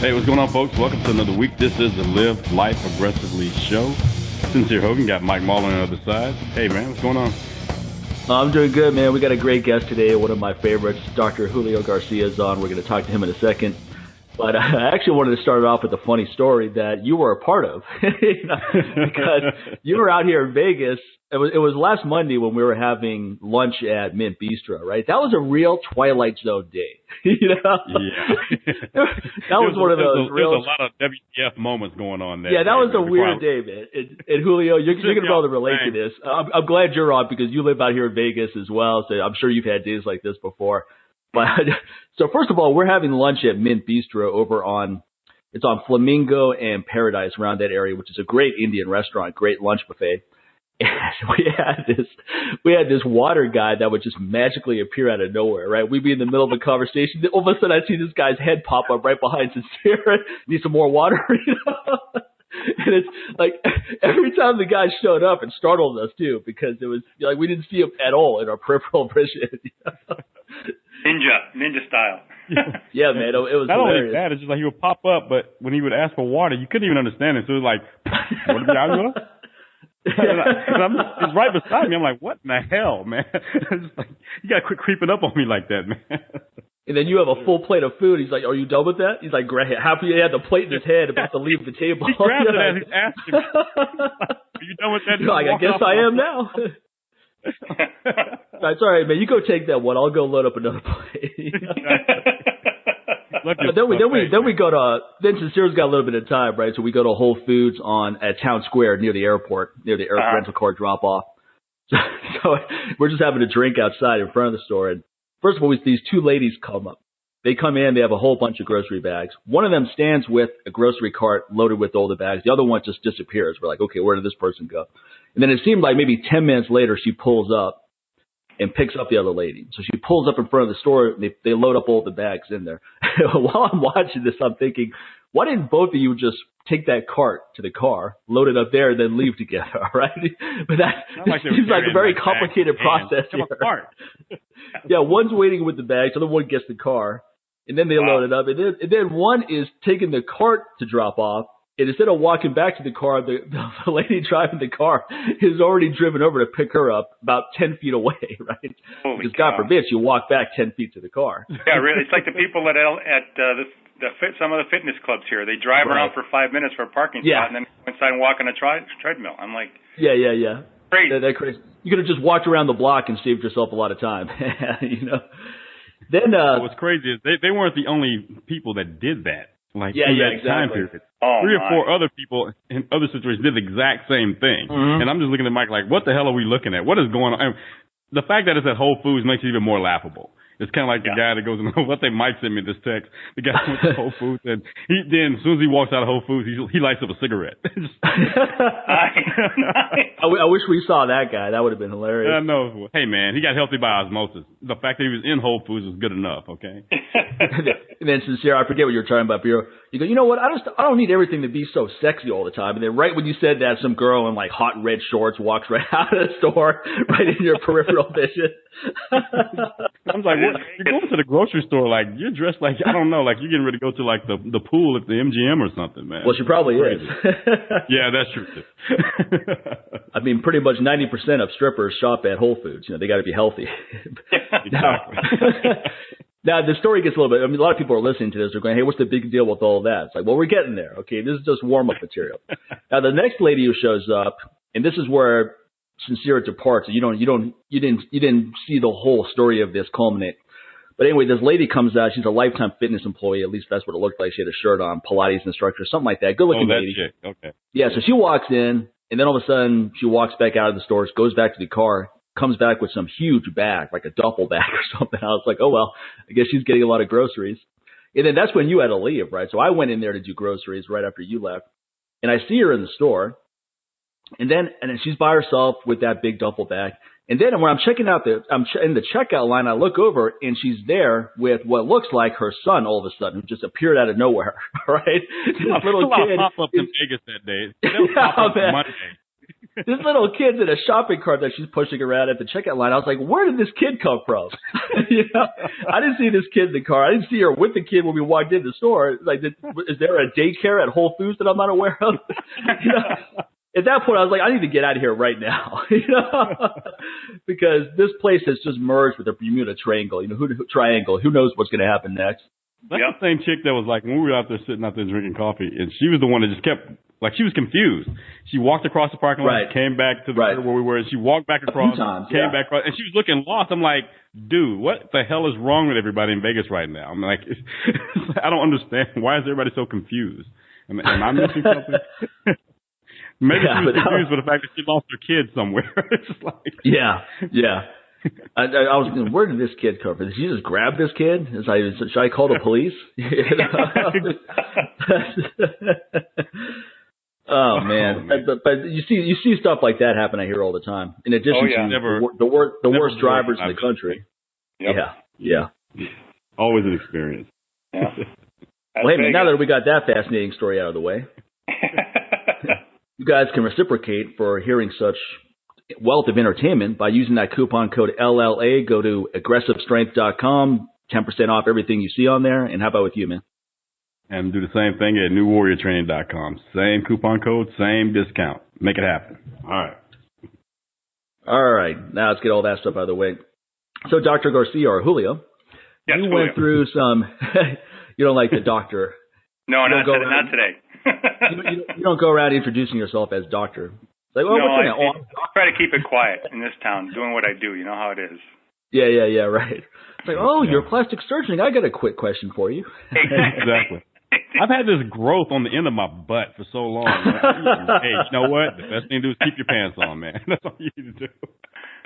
Hey, what's going on, folks? Welcome to another week. This is the Live Life Aggressively show. Sincere Hogan, got Mike Marlin on the other side. Hey, man, what's going on? I'm doing good, man. We got a great guest today, one of my favorites. Dr. Julio Garcia is on. We're going to talk to him in a second. But I actually wanted to start off with a funny story that you were a part of. Because you were out here in Vegas. It was last Monday when we were having lunch at Mint Bistro, right? That was a real Twilight Zone day. Yeah. That was one of those real... There's a lot of WTF moments going on there. Yeah, that was a weird day, man. And Julio, you're going to be able to relate to this. I'm glad you're on because you live out here in Vegas as well, so I'm sure you've had days like this before. But so first of all, we're having lunch at Mint Bistro over on Flamingo and Paradise around that area, which is a great Indian restaurant, great lunch buffet. And we had this water guy that would just magically appear out of nowhere, right? We'd be in the middle of a conversation. All of a sudden, I'd see this guy's head pop up right behind Sincere. Need some more water, you know? And it's like every time the guy showed up, it startled us too because it was like we didn't see him at all in our peripheral vision. You know? Ninja style. Yeah, man, it was not hilarious. Only that, it's just like he would pop up, but when he would ask for water, you couldn't even understand it. So it was like, what are you doing? He's right beside me. I'm like, what in the hell, man? Just like, you got to quit creeping up on me like that, man. And then you have a full plate of food. He's like, are you done with that? He's like, happy he had the plate in his head about to leave the table. He grabbed it and he's asking me, are you done with that? You're like, I guess I am now. It's all right, man. You go take that one. I'll go load up another plate. Then Sincere's got a little bit of time, right? So we go to Whole Foods at Town Square near the airport, near the rental car drop off. So we're just having a drink outside in front of the store. And first of all, these two ladies come up. They come in, they have a whole bunch of grocery bags. One of them stands with a grocery cart loaded with all the bags. The other one just disappears. We're like, okay, where did this person go? And then it seemed like maybe 10 minutes later, she pulls up and picks up the other lady. So she pulls up in front of the store. And they load up all the bags in there. While I'm watching this, I'm thinking, why didn't both of you just take that cart to the car, load it up there, and then leave together, right? But that seems like a very complicated process here. Yeah, one's waiting with the bags, the other one gets the car, and then they load it up. And then one is taking the cart to drop off. And instead of walking back to the car, the lady driving the car is already driven over to pick her up about 10 feet away, right? Because God forbid you walk back 10 feet to the car. Yeah, really. It's like the people at some of the fitness clubs here. They drive around for 5 minutes for a parking spot and then go inside and walk on a treadmill. I'm like, yeah. Crazy. That's crazy. You could have just walked around the block and saved yourself a lot of time, you know. Then what's crazy is they weren't the only people that did that. Like exactly. Time period. 3 or 4 other people in other situations did the exact same thing. Mm-hmm. And I'm just looking at Mike like, what the hell are we looking at? What is going on? I mean, the fact that it's at Whole Foods makes it even more laughable. It's kind of like the guy that goes, what they might send me this text. The guy went to Whole Foods, and then as soon as he walks out of Whole Foods, he lights up a cigarette. I wish we saw that guy. That would have been hilarious. I know. Hey, man, he got healthy by osmosis. The fact that he was in Whole Foods was good enough, okay? And then Sincere, I forget what you were talking about, but you go, you know what? I don't need everything to be so sexy all the time. And then right when you said that, some girl in like hot red shorts walks right out of the store, right in your peripheral vision. I was like, you're going to the grocery store, like, you're dressed like, I don't know, like you're getting ready to go to, like, the pool at the MGM or something, man. Well, she probably is. Yeah, that's true, too. I mean, pretty much 90% of strippers shop at Whole Foods. You know, they got to be healthy. Exactly. Now, the story gets a little bit, I mean, a lot of people are listening to this. They're going, hey, what's the big deal with all that? It's like, well, we're getting there. Okay, this is just warm-up material. Now, the next lady who shows up, and this is where Sincere departs. You didn't see the whole story of this culminate. But anyway, this lady comes out. She's a lifetime fitness employee. At least that's what it looked like. She had a shirt on, Pilates instructor, something like that. Good looking lady. Chick. Okay. Yeah. So she walks in, and then all of a sudden she walks back out of the store, goes back to the car, comes back with some huge bag, like a duffel bag or something. I was like, oh well, I guess she's getting a lot of groceries. And then that's when you had to leave, right? So I went in there to do groceries right after you left, and I see her in the store. And then she's by herself with that big duffel bag. And then when I'm checking out I'm in the checkout line, I look over and she's there with what looks like her son all of a sudden, who just appeared out of nowhere, right? This little kid. Pop up in Vegas that day. That was pop up Monday. This little kid's in a shopping cart that she's pushing around at the checkout line. I was like, where did this kid come from? I didn't see this kid in the car. I didn't see her with the kid when we walked into the store. Like, is there a daycare at Whole Foods that I'm not aware of? At that point, I was like, I need to get out of here right now, because this place has just merged with the Bermuda Triangle. Who knows what's going to happen next? That's the same chick that was like, when we were out there sitting out there drinking coffee, and she was the one that just kept, like, she was confused. She walked across the parking lot, came back to where we were, and she walked back across, came back across, and she was looking lost. I'm like, dude, what the hell is wrong with everybody in Vegas right now? I'm like, I don't understand. Why is everybody so confused? Am I missing something? Maybe she was confused with the fact that she lost her kid somewhere. It's just like, I was thinking, where did this kid come from? Did she just grab this kid? Should I call the police? Oh man! But you see stuff like that happen. I hear all the time. In addition to the worst drivers in the country. Yep. Yeah. Always an experience. Yeah. Well, hey man, now that we got that fascinating story out of the way, you guys can reciprocate for hearing such wealth of entertainment by using that coupon code LLA. Go to aggressivestrength.com, 10% off everything you see on there. And how about with you, man? And do the same thing at newwarriortraining.com. Same coupon code, same discount. Make it happen. All right. Now let's get all that stuff out of the way. So Dr. Garcia or Julio, you went through some, you don't like the doctor. No, not today. You don't go around introducing yourself as doctor. Like, well, I try to keep it quiet in this town, doing what I do. You know how it is. Yeah, right. It's like, you're a plastic surgeon. I got a quick question for you. Exactly. I've had this growth on the end of my butt for so long. Hey, you know what? The best thing to do is keep your pants on, man. That's all you need to do.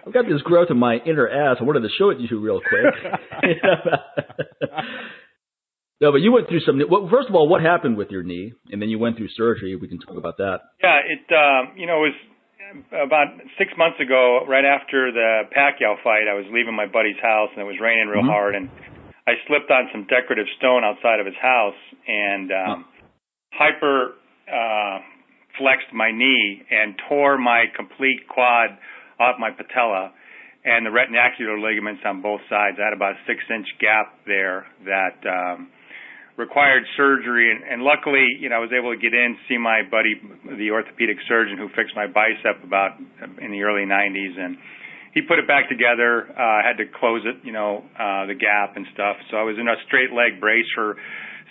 I've got this growth in my inner ass. I wanted to show it to you real quick. No, but you went through some. Well, first of all, what happened with your knee, and then you went through surgery. We can talk about that. Yeah, it was about 6 months ago, right after the Pacquiao fight. I was leaving my buddy's house, and it was raining real hard, and I slipped on some decorative stone outside of his house, and hyper flexed my knee and tore my complete quad off my patella and the retinacular ligaments on both sides. I had about a 6-inch gap there that required surgery, and luckily, I was able to get in, see my buddy, the orthopedic surgeon who fixed my bicep about in the early 90s, and he put it back together. I had to close it, the gap and stuff. So I was in a straight leg brace for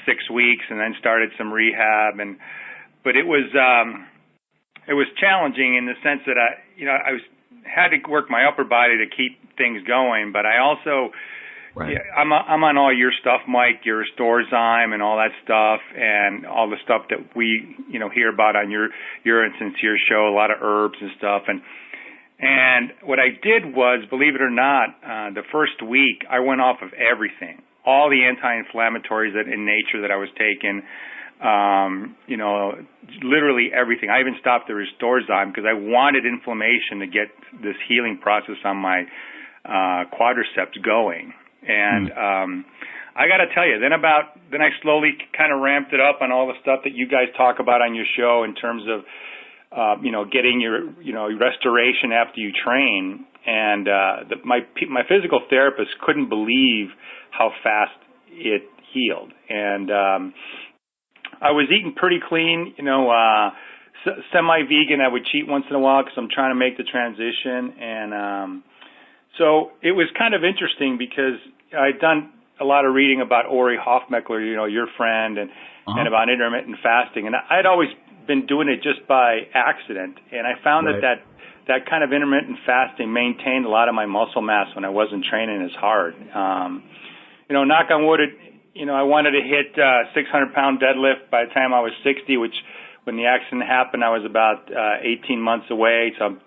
6 weeks, and then started some rehab. But it was challenging in the sense that I had to work my upper body to keep things going, but I also. Right. Yeah, I'm on all your stuff, Mike, your Restorezyme and all that stuff, and all the stuff that we hear about on your and Sincere show, a lot of herbs and stuff. And what I did was, believe it or not, the first week I went off of everything, all the anti-inflammatories that in nature that I was taking, literally everything. I even stopped the Restorezyme because I wanted inflammation to get this healing process on my quadriceps going. And I got to tell you, then I slowly kind of ramped it up on all the stuff that you guys talk about on your show in terms of getting your restoration after you train. And my physical therapist couldn't believe how fast it healed. And I was eating pretty clean, semi-vegan. I would cheat once in a while because I'm trying to make the transition. And so it was kind of interesting because I'd done a lot of reading about Ori Hofmeckler, your friend, and about intermittent fasting. And I'd always been doing it just by accident. And I found that kind of intermittent fasting maintained a lot of my muscle mass when I wasn't training as hard. Knock on wood, I wanted to hit 600-pound deadlift by the time I was 60, which when the accident happened, I was about 18 months away. So I'm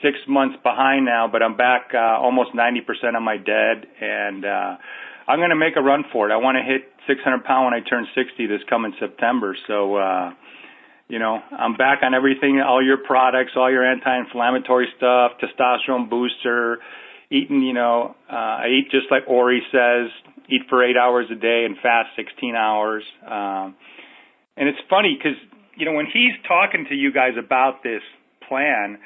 6 months behind now, but I'm back almost 90% on my dead, and I'm going to make a run for it. I want to hit 600 pound when I turn 60 this coming September. So, I'm back on everything, all your products, all your anti-inflammatory stuff, testosterone booster, eating, I eat just like Ori says, eat for 8 hours a day and fast 16 hours. And it's funny because, when he's talking to you guys about this plan.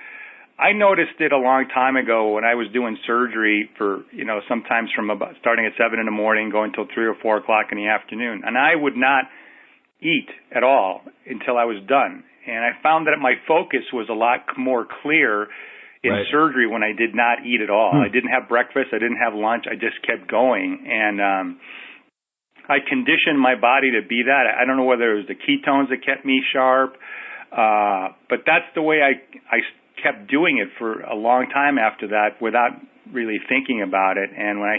I noticed it a long time ago when I was doing surgery for, sometimes from about starting at 7 in the morning, going till 3 or 4 o'clock in the afternoon. And I would not eat at all until I was done. And I found that my focus was a lot more clear in surgery when I did not eat at all. I didn't have breakfast. I didn't have lunch. I just kept going. And I conditioned my body to be that. I don't know whether it was the ketones that kept me sharp, but that's the way I kept doing it for a long time after that without really thinking about it. And when I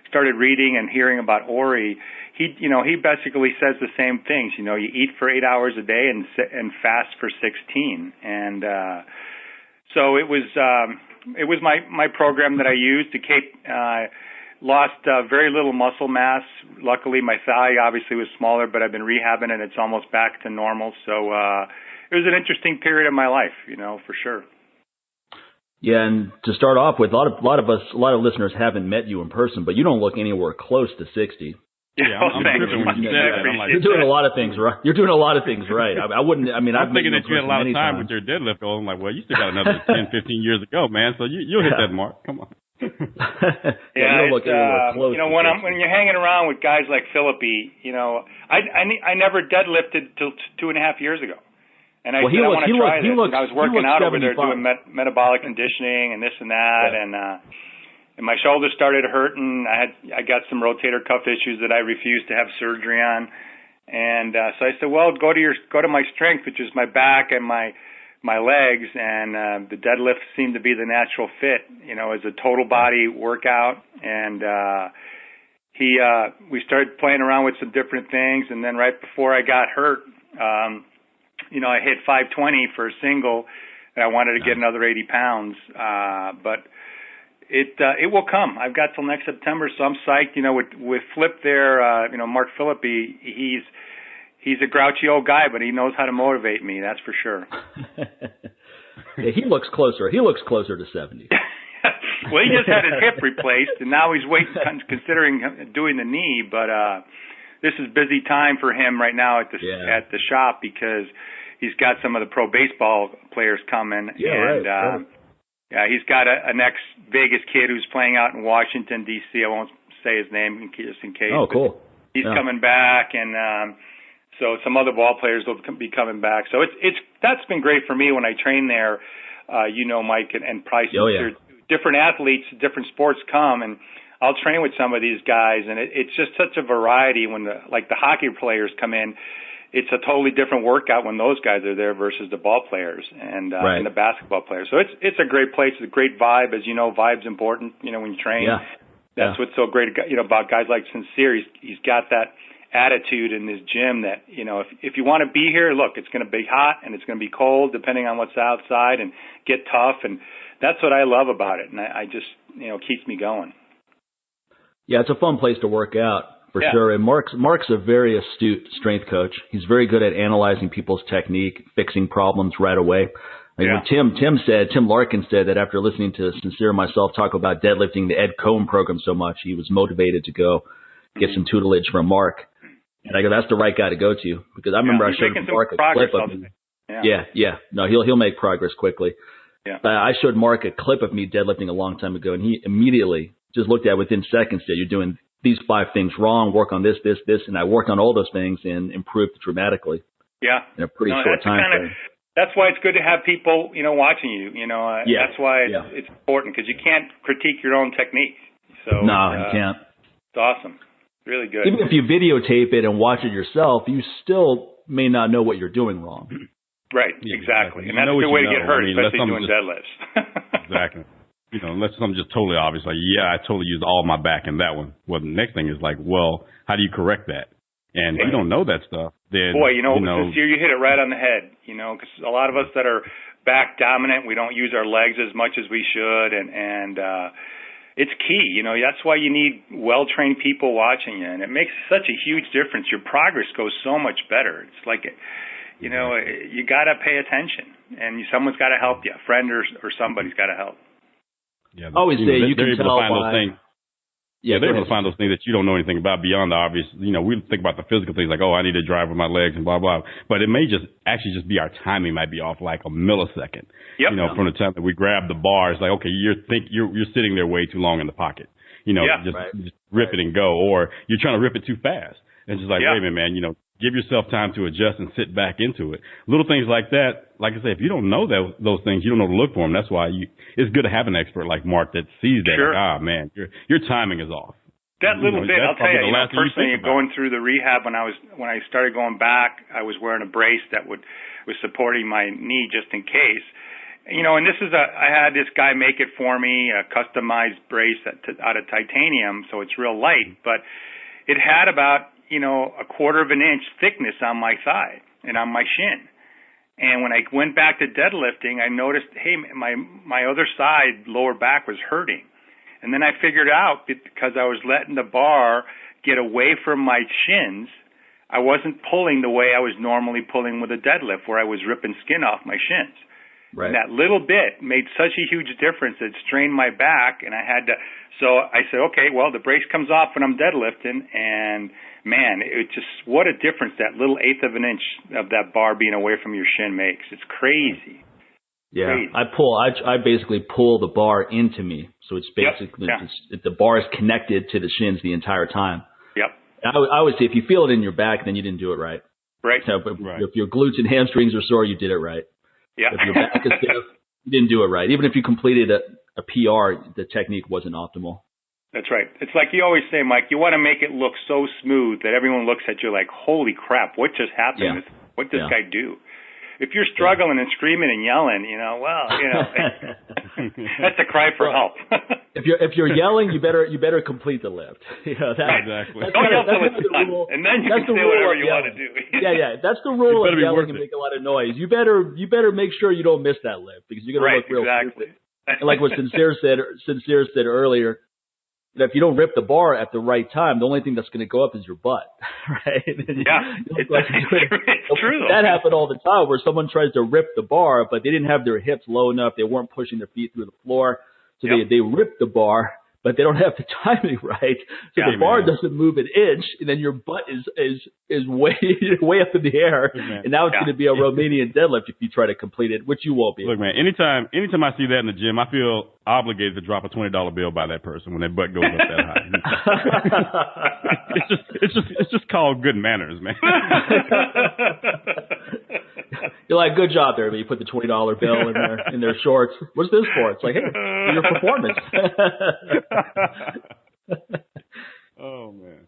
started reading and hearing about Ori, he basically says the same things. You eat for 8 hours a day and fast for 16. And so it was my program that I used to keep. Lost very little muscle mass. Luckily, my thigh obviously was smaller, but I've been rehabbing and it's almost back to normal. So it was an interesting period of my life, for sure. Yeah, and to start off with, a lot of listeners haven't met you in person, but you don't look anywhere close to 60. Yeah, I'm you're doing a lot of things right. You're doing a lot of things right. I'm thinking that you had a lot of time with your deadlift. I'm like, well, you still got another 10, 15 years ago, man. So you'll hit that mark. Come on. Yeah, when you're hanging around with guys like Philippi, I never deadlifted till 2.5 years ago. And I said, I want to try this. I was working out over there doing metabolic conditioning and this and that, and my shoulder started hurting. I got some rotator cuff issues that I refused to have surgery on, and so I said, well, go to my strength, which is my back and my legs, and the deadlift seemed to be the natural fit, as a total body workout. And we started playing around with some different things, and then right before I got hurt, I hit 520 for a single, and I wanted to get another 80 pounds, but it will come. I've got till next September, so I'm psyched. With Flip there, Mark Philippi, he's a grouchy old guy, but he knows how to motivate me. That's for sure. Yeah, he looks closer. He looks closer to 70. Well, he just had his hip replaced, and now he's considering doing the knee. But this is busy time for him right now at the shop because he's got some of the pro baseball players coming. Yeah, and he's got an ex-Vegas kid who's playing out in Washington, D.C. I won't say his name just in case. Oh, cool. He's coming back, and so some other ball players will be coming back. So that's been great for me when I train there. Mike and Price. Oh, yeah. Different athletes, different sports come, and I'll train with some of these guys, and it's just such a variety when the hockey players come in. It's a totally different workout when those guys are there versus the ball players and the basketball players. So it's a great place. It's a great vibe. As you know, vibe's important, when you train. Yeah. That's what's so great, about guys like Sincere. He's got that attitude in this gym that, if you want to be here, look, it's going to be hot and it's going to be cold depending on what's outside, and get tough. And that's what I love about it. And I just, keeps me going. Yeah, it's a fun place to work out. For sure. And Mark's a very astute strength coach. He's very good at analyzing people's technique, fixing problems right away. When Tim Larkin said that after listening to Sincere and myself talk about deadlifting the Ed Cohn program so much, he was motivated to go get some tutelage from Mark. And I go, that's the right guy to go to, because I remember I showed Mark a clip of me. No, he'll make progress quickly. Yeah. I showed Mark a clip of me deadlifting a long time ago, and he immediately just looked at it within seconds, said, you're doing these 5 things wrong, work on this, and I worked on all those things and improved dramatically. Yeah. In a pretty short time frame. That's why it's good to have people, watching you, that's why it's important, because you can't critique your own technique. So you can't. It's awesome. Really good. Even if you videotape it and watch it yourself, you still may not know what you're doing wrong. Right. Exactly. And that's a good way to get hurt, especially doing deadlifts. Exactly. Unless something just totally obvious, like, I totally used all my back in that one. Well, the next thing is like, well, how do you correct that? And if you don't know that stuff, then Sincere, you hit it right on the head. Because a lot of us that are back dominant, we don't use our legs as much as we should, and it's key. That's why you need well-trained people watching you, and it makes such a huge difference. Your progress goes so much better. It's like, you got to pay attention, and someone's got to help you. A friend or somebody's got to help. Yeah, I always say you can tell by. Yeah, they're able to find those things that you don't know anything about beyond the obvious. You know, we think about the physical things like, oh, I need to drive with my legs and blah, blah. But it may just actually just be our timing might be off like a millisecond. Yep. You know, from the time that we grab the bar, it's like, okay, you're sitting there way too long in the pocket. You know, just rip it and go. Or you're trying to rip it too fast. And it's just like, wait a minute, man, you know, give yourself time to adjust and sit back into it. Little things like that. Like I say, if you don't know those things, you don't know to look for them. That's why it's good to have an expert like Mark that sees that. Sure. Like, man, your timing is off. That little bit, I'll tell you, personally, going through the rehab when I started going back, I was wearing a brace that was supporting my knee just in case. You know, and I had this guy make it for me, a customized brace out of titanium, so it's real light, but it had about, you know, a quarter of an inch thickness on my thigh and on my shin. And when I went back to deadlifting, I noticed, hey, my other side, lower back, was hurting. And then I figured out, because I was letting the bar get away from my shins, I wasn't pulling the way I was normally pulling with a deadlift, where I was ripping skin off my shins. Right. And that little bit made such a huge difference. It strained my back, and so I said, okay, well, the brace comes off when I'm deadlifting, and man, it just, what a difference that little eighth of an inch of that bar being away from your shin makes. It's crazy. Yeah, crazy. I basically pull the bar into me, so it's basically the bar is connected to the shins the entire time. Yep. I would say if you feel it in your back, then you didn't do it right. Right. So, if your glutes and hamstrings are sore, you did it right. Yeah. If your back is stiff, you didn't do it right. Even if you completed a PR, the technique wasn't optimal. That's right. It's like you always say, Mike, you want to make it look so smooth that everyone looks at you like, holy crap, what just happened? Yeah. What did this guy do? If you're struggling and screaming and yelling, you know, well, you know, that's a cry for help. if you're yelling, you better complete the lift. You know, exactly. Don't yell till it's done, and then you can say whatever you want to do. Yeah. That's the rule of yelling and make a lot of noise. You better make sure you don't miss that lift, because you're gonna look real stupid. And like what Sincere said earlier, that if you don't rip the bar at the right time, the only thing that's going to go up is your butt, right? It's true. That happened all the time, where someone tries to rip the bar, but they didn't have their hips low enough. They weren't pushing their feet through the floor. So they rip the bar, but they don't have the timing right. So the bar doesn't move an inch, and then your butt is way up in the air. And now it's going to be a Romanian deadlift if you try to complete it, which you won't be. Look, man, anytime I see that in the gym, I feel obligated to drop a $20 bill by that person when their butt goes up that high. it's just called good manners, man. You're like, good job there, but you put the $20 bill in their shorts. What's this for? It's like, hey, for your performance. Oh man.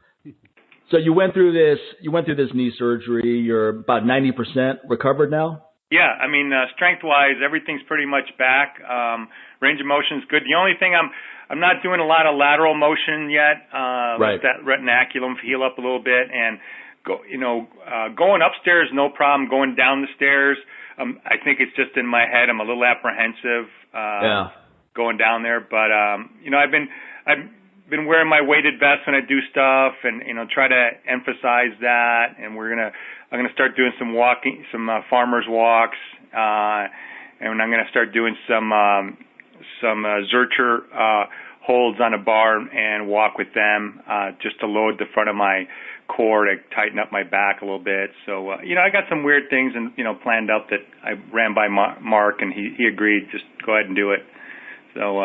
So you went through this knee surgery. You're about 90% recovered now? Yeah, I mean, strength-wise, everything's pretty much back. Range of motion's good. The only thing I'm not doing a lot of lateral motion yet. Let that retinaculum heal up a little bit, and going upstairs, no problem. Going down the stairs, I think it's just in my head. I'm a little apprehensive going down there, but I've been wearing my weighted vest when I do stuff, and try to emphasize that. And I'm gonna start doing some walking, some farmers walks, and I'm gonna start doing some Zercher holds on a bar and walk with them, just to load the front of my core to tighten up my back a little bit. So I got some weird things and planned out that I ran by Mark, and he agreed, just go ahead and do it. So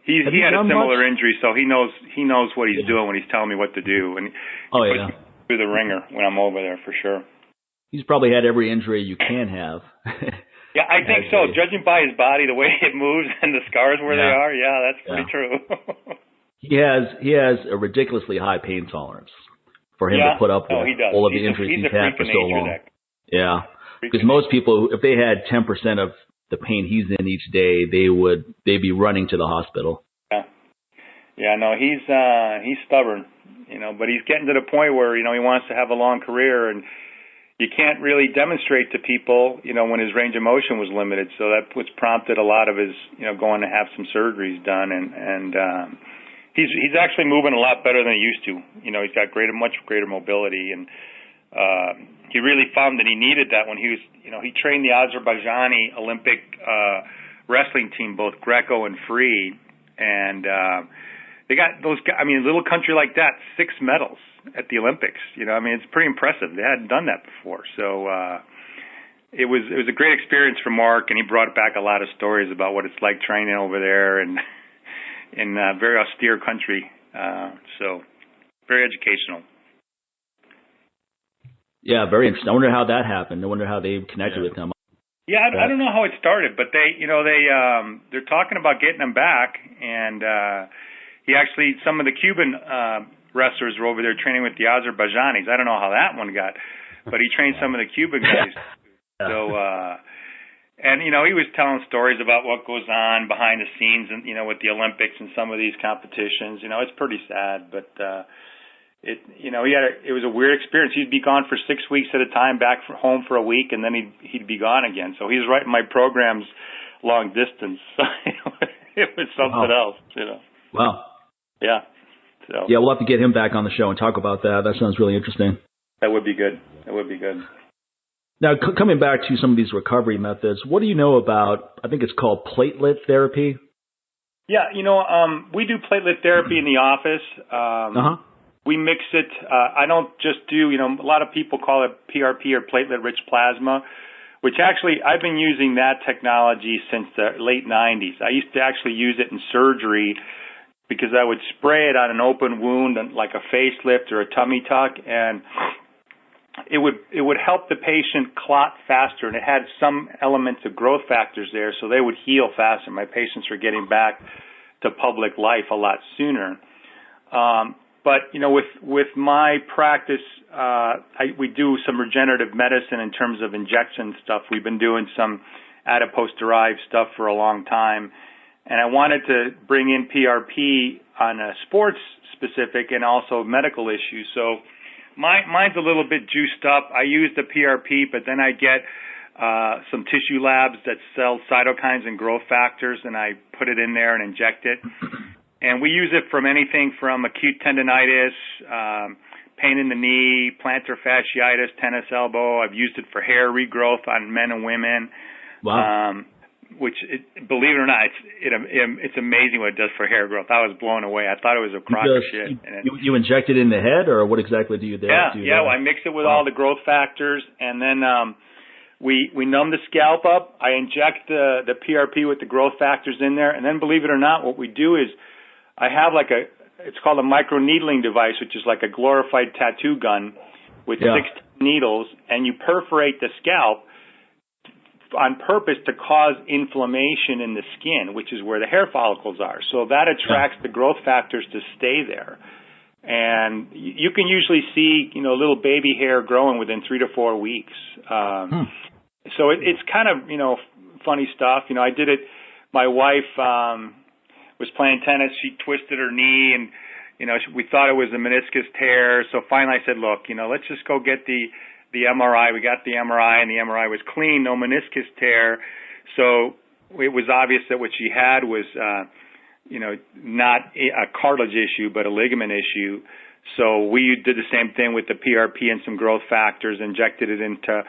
he had a similar injury, so he knows what he's doing when he's telling me what to do, and he puts me through the ringer when I'm over there for sure. He's probably had every injury you can have. Yeah, I think so. Judging by his body, the way it moves, and the scars where they are, that's pretty true. He has a ridiculously high pain tolerance for him to put up with all of the injuries he's had for so long. Yeah, because most people, if they had 10% of the pain he's in each day, they'd be running to the hospital. Yeah, no, he's stubborn, but he's getting to the point where he wants to have a long career, and you can't really demonstrate to people, when his range of motion was limited. So that what's prompted a lot of his, going to have some surgeries done, and he's actually moving a lot better than he used to. He's got much greater mobility, and he really found that he needed that when he was, he trained the Azerbaijani Olympic wrestling team, both Greco and free, and they got those guys, I mean, a little country like that, 6 medals at the Olympics. You know, I mean, it's pretty impressive. They hadn't done that before. So it was a great experience for Mark, and he brought back a lot of stories about what it's like training over there and in a very austere country. So very educational. Yeah, very interesting. I wonder how that happened. I wonder how they connected with him. Yeah, I don't know how it started, but they're talking about getting him back, and he actually, some of the Cuban wrestlers were over there training with the Azerbaijanis. I don't know how that one got, but he trained some of the Cuban guys. So, and he was telling stories about what goes on behind the scenes, and with the Olympics and some of these competitions. It's pretty sad, but it was a weird experience. He'd be gone for 6 weeks at a time, back home for a week, and then he'd be gone again. So he's writing my programs long distance. So it was something else, Wow. Yeah. So yeah, we'll have to get him back on the show and talk about that. That sounds really interesting. That would be good. Now, coming back to some of these recovery methods, what do you know about, I think it's called platelet therapy? Yeah, we do platelet therapy in the office. We mix it. I don't just do, a lot of people call it PRP or platelet-rich plasma, which actually I've been using that technology since the late 90s. I used to actually use it in surgery because I would spray it on an open wound like a facelift or a tummy tuck, and it would help the patient clot faster, and it had some elements of growth factors there, so they would heal faster. My patients were getting back to public life a lot sooner. But with my practice, we do some regenerative medicine in terms of injection stuff. We've been doing some adipose-derived stuff for a long time, and I wanted to bring in PRP on a sports specific and also medical issues. So mine's a little bit juiced up. I use the PRP, but then I get some tissue labs that sell cytokines and growth factors, and I put it in there and inject it. And we use it from anything from acute tendonitis, pain in the knee, plantar fasciitis, tennis elbow. I've used it for hair regrowth on men and women. Wow. Which, believe it or not, it's amazing what it does for hair growth. I was blown away. I thought it was a crock of shit. You inject it in the head, or what exactly do you do? Yeah. Well, I mix it with all the growth factors, and then we numb the scalp up. I inject the PRP with the growth factors in there, and then, believe it or not, what we do is I have it's called a microneedling device, which is like a glorified tattoo gun with 6 needles, and you perforate the scalp on purpose to cause inflammation in the skin, which is where the hair follicles are. So that attracts the growth factors to stay there. And you can usually see, little baby hair growing within 3 to 4 weeks. So it's kind of, funny stuff. I did it. My wife was playing tennis. She twisted her knee, and, we thought it was a meniscus tear. So finally I said, look, let's just go get the MRI. We got the MRI, and the MRI was clean, no meniscus tear. So it was obvious that what she had was, not a cartilage issue, but a ligament issue. So we did the same thing with the PRP and some growth factors, injected it into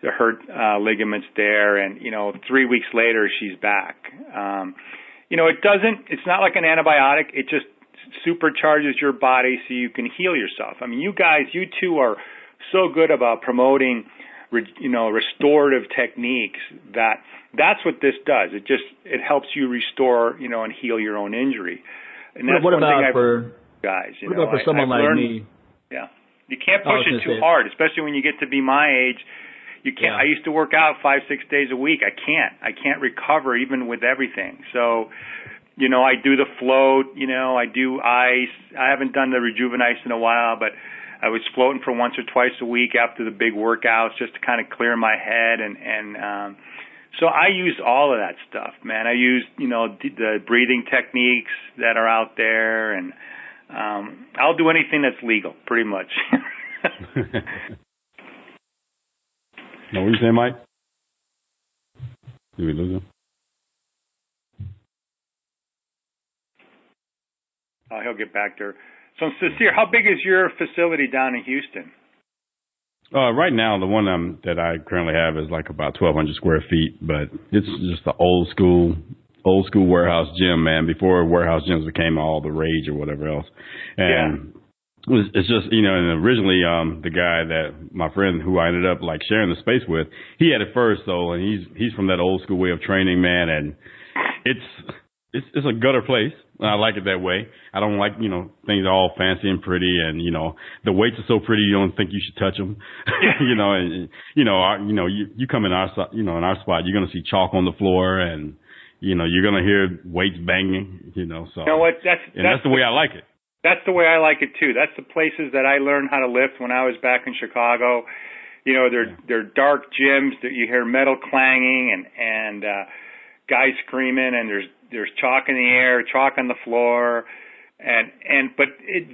her ligaments there, and 3 weeks later she's back. It's not like an antibiotic. It just supercharges your body so you can heal yourself. I mean, you two are so good about promoting, restorative techniques that's what this does. It helps you restore, and heal your own injury. And that's what one about thing for guys? What about for someone like me? Yeah, you can't push it too hard, especially when you get to be my age. You can't. I used to work out 5-6 days a week. I can't recover even with everything. So, I do the float. I do ice. I haven't done the Rejuvenice in a while, but I was floating for once or twice a week after the big workouts just to kind of clear my head. And so I use all of that stuff, man. I use, the breathing techniques that are out there, and I'll do anything that's legal, pretty much. What were you saying, Mike? Did we lose him? He'll get back there. So, Sincere, how big is your facility down in Houston? Right now, the one that I currently have is like about 1,200 square feet, but it's just the old school old school warehouse gym, man, before warehouse gyms became all the rage or whatever else. And it's just, you know, and originally, the guy that my friend who I ended up like sharing the space with, he had it first though. And he's from that old school way of training, man. And it's a gutter place. I like it that way. I don't like, you know, things all fancy and pretty, and you know, the weights are so pretty you don't think you should touch them. You know, and you come in our spot, you're gonna see chalk on the floor, and you know, you're gonna hear weights banging. You know, so you know what? That's the way I like it. That's the way I like it too. That's the places that I learned how to lift when I was back in Chicago. You know, they're dark gyms that you hear metal clanging and guys screaming, and there's chalk in the air, chalk on the floor, but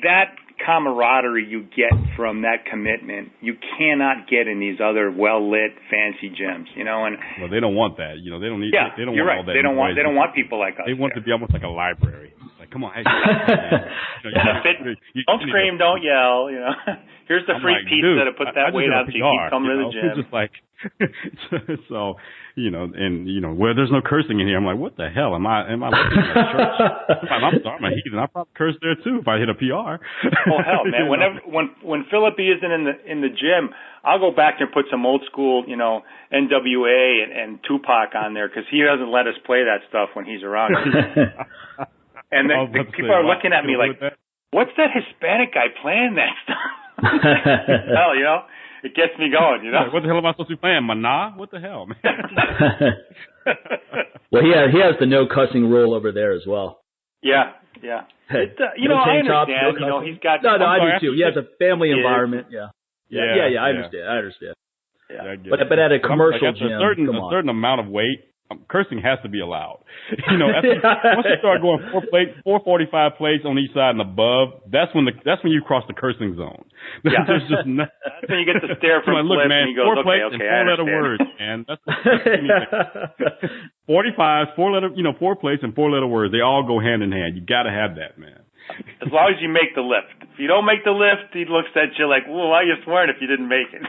that camaraderie you get from that commitment, you cannot get in these other well-lit, fancy gyms, you know. And well, they don't want that, you know. They don't need. Yeah, they don't you're want right. all that. They don't want people like us. They want to be almost like a library. Like, come on, hey, don't scream, don't yell. You know, here's the free pizza to put that weight on so you keep coming to the gym. It's just like, so, you know, and you know, where there's no cursing in here, I'm like, what the hell am I looking at a church? I'm sorry, I'm a heathen. I probably curse there too if I hit a PR. Oh hell, man! When Philippi isn't in the gym, I'll go back and put some old school, you know, NWA and Tupac on there because he doesn't let us play that stuff when he's around. And the people are looking at me like, what's that Hispanic guy playing that stuff? Hell, you know, it gets me going, you know. What the hell am I supposed to be playing? Mana? What the hell, man? Well, he has the no cussing rule over there as well. Yeah. You know, I understand. You know, he's got. No, I do too. He has a family environment. Yeah. I understand. Yeah. But at a commercial gym, a certain amount of weight, cursing has to be allowed. You know, once you start going 445 plates on each side and above, that's when you cross the cursing zone. Yeah. There's just that's when you get the stare from Look, Flip man, and he goes, 4 plates and 4-letter words, man. That's 45, 4 plates and 4-letter words. They all go hand in hand. You got to have that, man. As long as you make the lift. If you don't make the lift, he looks at you like, well, why are you swearing if you didn't make it?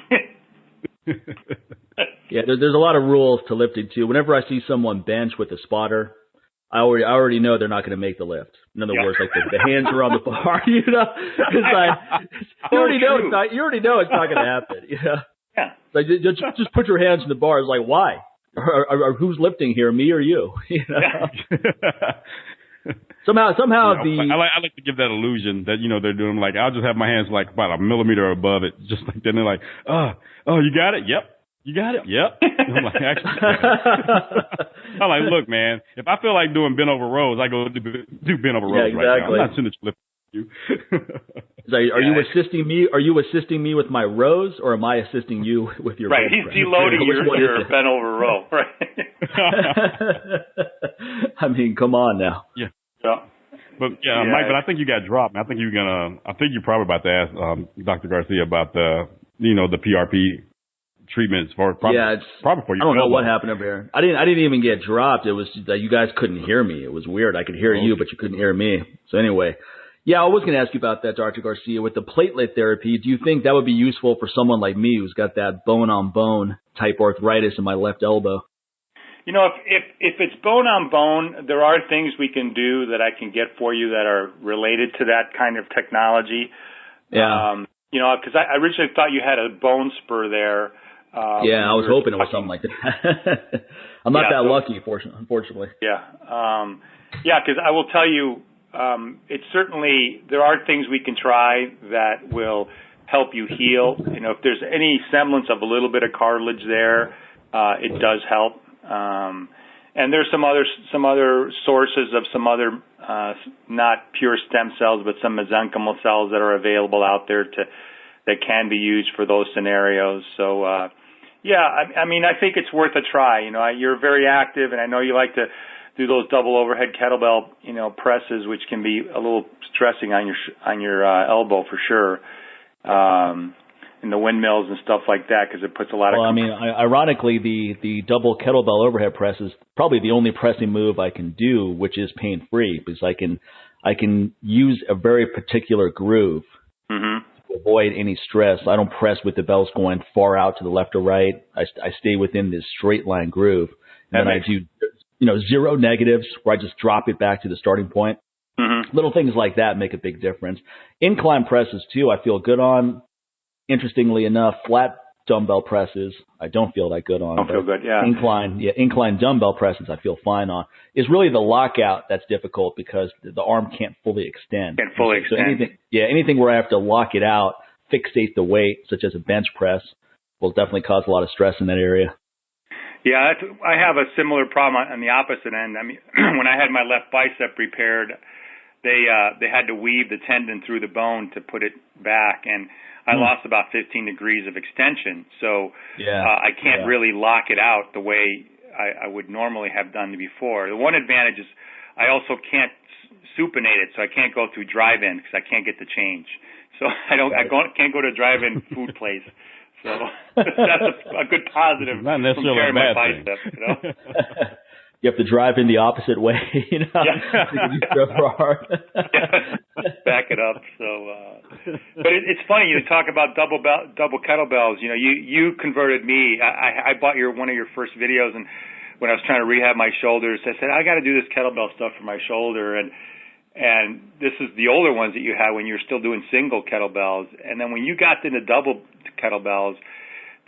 Yeah, there's a lot of rules to lifting too. Whenever I see someone bench with a spotter, I already know they're not going to make the lift. In other words, like the hands are on the bar, you know. It's like you already know it's not going to happen. You know? Yeah. Like just put your hands in the bar. It's like, why? Or who's lifting here, me or you? You know. Somehow you know, I like to give that illusion that, you know, they're doing, like, I'll just have my hands like about a millimeter above it, just like that. And they're like, oh, you got it? Yep. You got it? Yep. I'm like, actually, I'm like, look, man, if I feel like doing bent over rows, I go do bent over rows right now. I'm not sitting there flipping you. So are you assisting me? Are you assisting me with my rows, or am I assisting you with your right? He's deloading your bent over row, right? I mean, come on now. Yeah. But Mike, but I think you got dropped. I think you're probably about to ask Dr. Garcia about the PRP treatments for probably for you. I don't know what happened over here. I didn't even get dropped. It was that you guys couldn't hear me. It was weird. I could hear you, but you couldn't hear me. So anyway, yeah, I was going to ask you about that, Dr. Garcia, with the platelet therapy. Do you think that would be useful for someone like me who's got that bone-on-bone type arthritis in my left elbow? You know, if it's bone on bone, there are things we can do that I can get for you that are related to that kind of technology. Yeah. You know, because I originally thought you had a bone spur there. I was hoping it was something like that. I'm not that lucky, unfortunately. Yeah. Because I will tell you, it's certainly, there are things we can try that will help you heal. You know, if there's any semblance of a little bit of cartilage there, it does help. And there's some other sources of some other, not pure stem cells, but some mesenchymal cells that are available out there that can be used for those scenarios. So, I mean, I think it's worth a try. You know, you're very active, and I know you like to do those double overhead kettlebell, you know, presses, which can be a little stressing on your elbow for sure. And the windmills and stuff like that, because it puts a lot of... Well, I mean, ironically, the double kettlebell overhead press is probably the only pressing move I can do, which is pain-free, because I can use a very particular groove to avoid any stress. I don't press with the belts going far out to the left or right. I stay within this straight line groove. And then I do zero negatives where I just drop it back to the starting point. Mm-hmm. Little things like that make a big difference. Incline presses too, I feel good on. Interestingly enough, flat dumbbell presses, I don't feel that good on. Don't feel good, yeah. Incline dumbbell presses, I feel fine on. It's really the lockout that's difficult because the arm can't fully extend. So anything where I have to lock it out, fixate the weight, such as a bench press, will definitely cause a lot of stress in that area. Yeah, I have a similar problem on the opposite end. I mean, when I had my left bicep repaired, they had to weave the tendon through the bone to put it back, and I lost about 15 degrees of extension. So I can't really lock it out the way I would normally have done before. The one advantage is I also can't supinate it, so I can't go through drive-in because I can't get the change. So can't go to a drive-in food place. So that's a good positive. Not necessarily a bad thing. You have to drive in the opposite way, Back it up. So, but it's funny. You talk about double kettlebells. You converted me. I bought one of your first videos, and when I was trying to rehab my shoulders, I said I got to do this kettlebell stuff for my shoulder, and this is the older ones that you had when you were still doing single kettlebells, and then when you got into double kettlebells,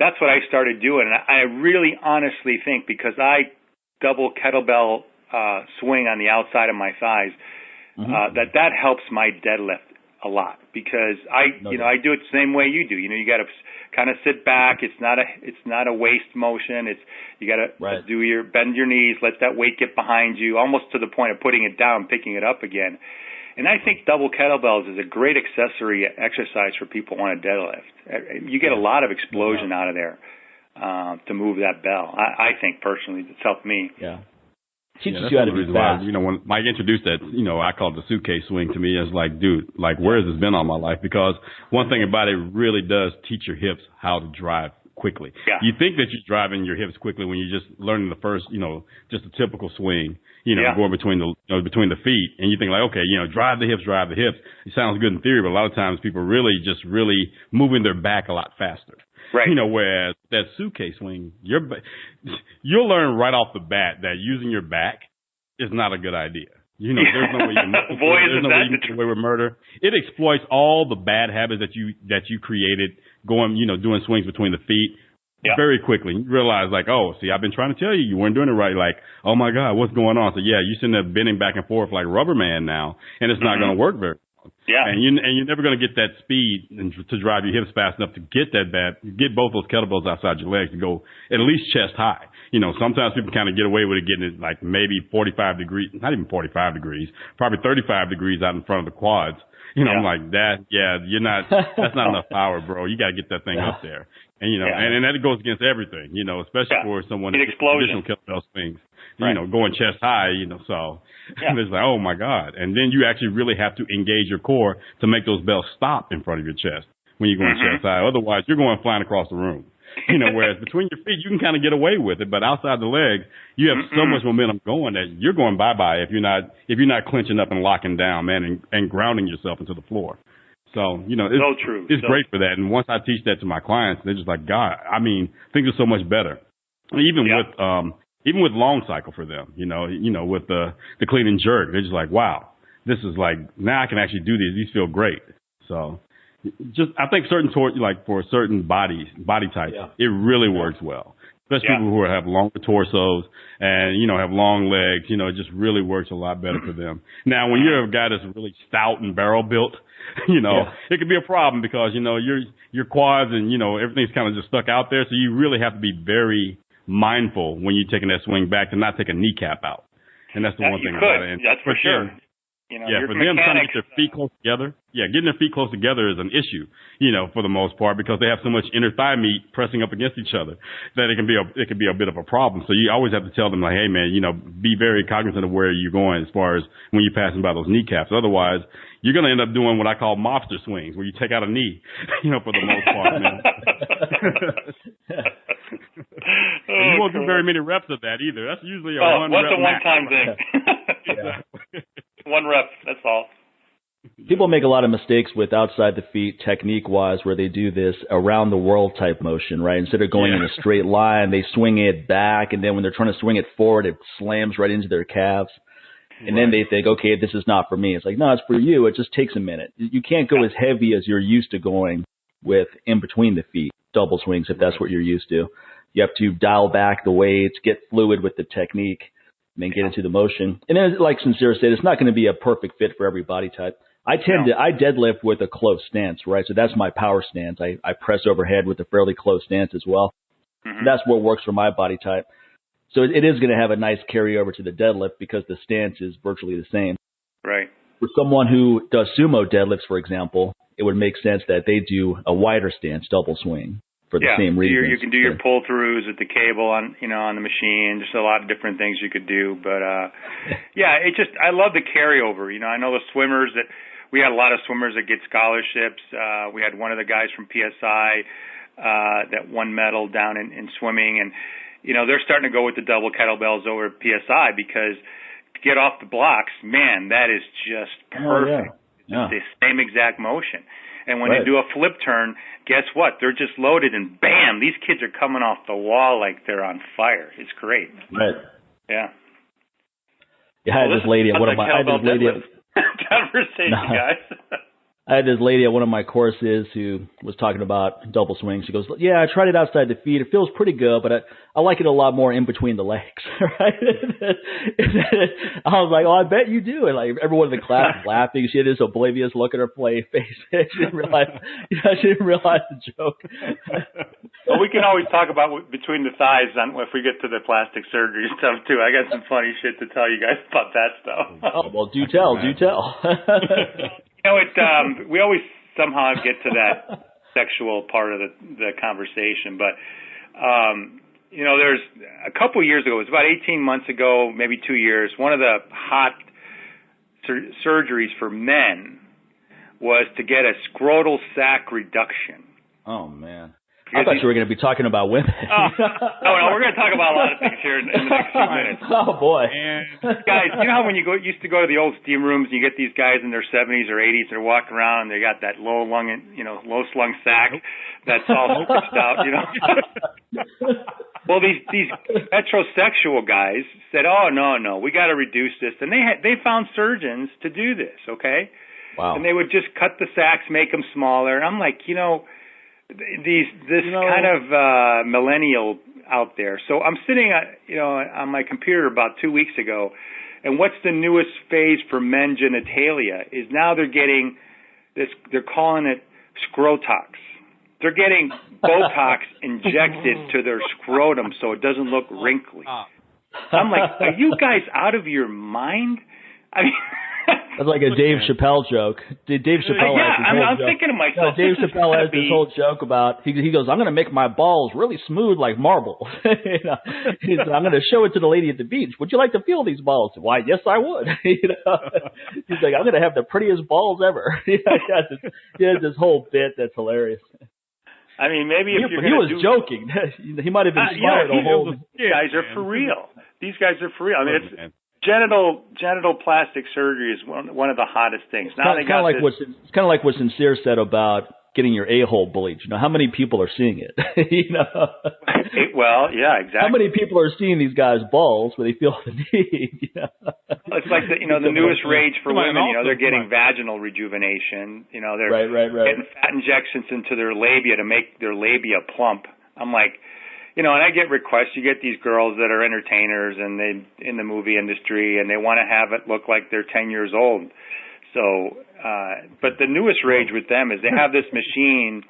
that's what I started doing. And I really honestly think because I double kettlebell swing on the outside of my thighs, that helps my deadlift a lot because I do it the same way you do. You got to kind of sit back. It's not a waist motion. You got to bend your knees, let that weight get behind you, almost to the point of putting it down, picking it up again. And I think double kettlebells is a great accessory exercise for people on a deadlift. You get a lot of explosion out of there. To move that bell. I think personally it's helped me. Yeah. Teaches you how to be fast. When Mike introduced that, I call it the suitcase swing to me. It's like, dude, where has this been all my life? Because one thing about it really does teach your hips how to drive quickly. Yeah. You think that you're driving your hips quickly when you're just learning the first, just a typical swing, going between the feet, and you think like, okay, drive the hips. It sounds good in theory, but a lot of times people really moving their back a lot faster. Right. Whereas that suitcase swing, you'll learn right off the bat that using your back is not a good idea. There's no way you get away with murder. It exploits all the bad habits that you created doing swings between the feet very quickly. You realize I've been trying to tell you weren't doing it right. Like, oh my God, what's going on? So you're sitting there bending back and forth like Rubber Man now, and it's not going to work very well. Yeah, and you're never going to get that speed to drive your hips fast enough to get both those kettlebells outside your legs to go at least chest high. Sometimes people kind of get away with it getting it like maybe 45 degrees, not even 45 degrees, probably 35 degrees out in front of the quads. I'm like that. Yeah, that's not enough power, bro. You got to get that thing up there. And and that goes against everything. Especially for someone that traditional kettlebell swings. Going chest high. So. And it's like, oh my God. And then you actually really have to engage your core to make those bells stop in front of your chest when you're going chest high. Otherwise, you're going flying across the room. Whereas between your feet, you can kind of get away with it, but outside the legs, you have so much momentum going that you're going bye-bye if you're not clenching up and locking down, man, and grounding yourself into the floor. So, it's great for that. And once I teach that to my clients, they're just like, God, things are so much better. Even with long cycle for them, with the clean and jerk, they're just like, wow, this is like, now I can actually do these. These feel great. So I think for certain body types, it really works well. Especially people who have longer torsos and, have long legs, it just really works a lot better for them. Now, when you're a guy that's really stout and barrel built, it could be a problem because, your quads and, everything's kind of just stuck out there. So you really have to be very mindful when you're taking that swing back to not take a kneecap out. And that's the one thing about it. That's for sure. For them trying to get their feet close together. Yeah, getting their feet close together is an issue, for the most part, because they have so much inner thigh meat pressing up against each other that it can be a bit of a problem. So you always have to tell them like, hey man, be very cognizant of where you're going as far as when you're passing by those kneecaps. Otherwise, you're going to end up doing what I call mobster swings, where you take out a knee, for the most part, man. And you won't do very many reps of that either. That's usually a one-time thing. One rep, that's all. People make a lot of mistakes with outside the feet technique-wise where they do this around-the-world type motion, right? Instead of going in a straight line, they swing it back, and then when they're trying to swing it forward, it slams right into their calves. And then they think, okay, this is not for me. It's like, no, it's for you. It just takes a minute. You can't go as heavy as you're used to going with in between the feet, double swings, if that's what you're used to. You have to dial back the weights, get fluid with the technique, and then get into the motion. And then, like Sincere said, it's not going to be a perfect fit for every body type. I deadlift with a close stance, right? So that's my power stance. I press overhead with a fairly close stance as well. Mm-hmm. That's what works for my body type. So it is going to have a nice carryover to the deadlift because the stance is virtually the same. Right. For someone who does sumo deadlifts, for example, it would make sense that they do a wider stance, double swing, for the same reason. You can do your pull-throughs with the cable on the machine. There's a lot of different things you could do. But, I love the carryover. I know the swimmers we had a lot of swimmers that get scholarships. We had one of the guys from PSI that won medal down in swimming. And, they're starting to go with the double kettlebells over at PSI because to get off the blocks, man, that is just perfect. It's the same exact motion. And when they do a flip turn, guess what? They're just loaded and bam, these kids are coming off the wall like they're on fire. It's great. Right. Yeah. I had this lady at one of my conversation, guys. I had this lady at one of my courses who was talking about double swings. She goes, yeah, I tried it outside the feet. It feels pretty good, but I like it a lot more in between the legs. Right? I was like, I bet you do. And like everyone in the class was laughing. She had this oblivious look at her face. She didn't realize the joke. Well, we can always talk about between the thighs if we get to the plastic surgery stuff too. I got some funny shit to tell you guys about that stuff. Oh, well, do tell. We always somehow get to that sexual part of the conversation, but there's a couple years ago, it was about 18 months ago, maybe 2 years, one of the hot surgeries for men was to get a scrotal sac reduction. Oh, man. I thought you were going to be talking about women. No, we're going to talk about a lot of things here in the next few minutes. Oh, boy. And guys, you know how when you used to go to the old steam rooms, you get these guys in their 70s or 80s, they're walking around and they got that low slung sack that's all pushed out, Well, these heterosexual guys said, oh, no, we got to reduce this. And they found surgeons to do this, okay? Wow. And they would just cut the sacks, make them smaller. And I'm like, kind of millennial out there. So I'm sitting, on my computer about 2 weeks ago, and what's the newest phase for men genitalia is now they're getting this. They're calling it scrotox. They're getting Botox injected to their scrotum so it doesn't look wrinkly. I'm like, are you guys out of your mind? I mean. That's like a Dave Chappelle joke. Dave Chappelle has this whole I'm joke. thinking to myself. Dave Chappelle has this whole joke about, he goes, I'm going to make my balls really smooth like marble. He said, I'm going to show it to the lady at the beach. Would you like to feel these balls? Why, yes, I would. He's like, I'm going to have the prettiest balls ever. He has this whole bit that's hilarious. I mean, maybe if he was joking. He might have been smart the whole. These guys are for real. These guys are for real. I mean, it's. Genital plastic surgery is one of the hottest things. Now it's kind of like what Sincere said about getting your a-hole bleached. How many people are seeing it? Well, yeah, exactly. How many people are seeing these guys' balls where they feel the need? It's like the newest rage for women. They're getting vaginal rejuvenation. They're getting fat injections into their labia to make their labia plump. I'm like. And I get requests. You get these girls that are entertainers and they in the movie industry, and they want to have it look like they're 10 years old. So, but the newest rage with them is they have this machine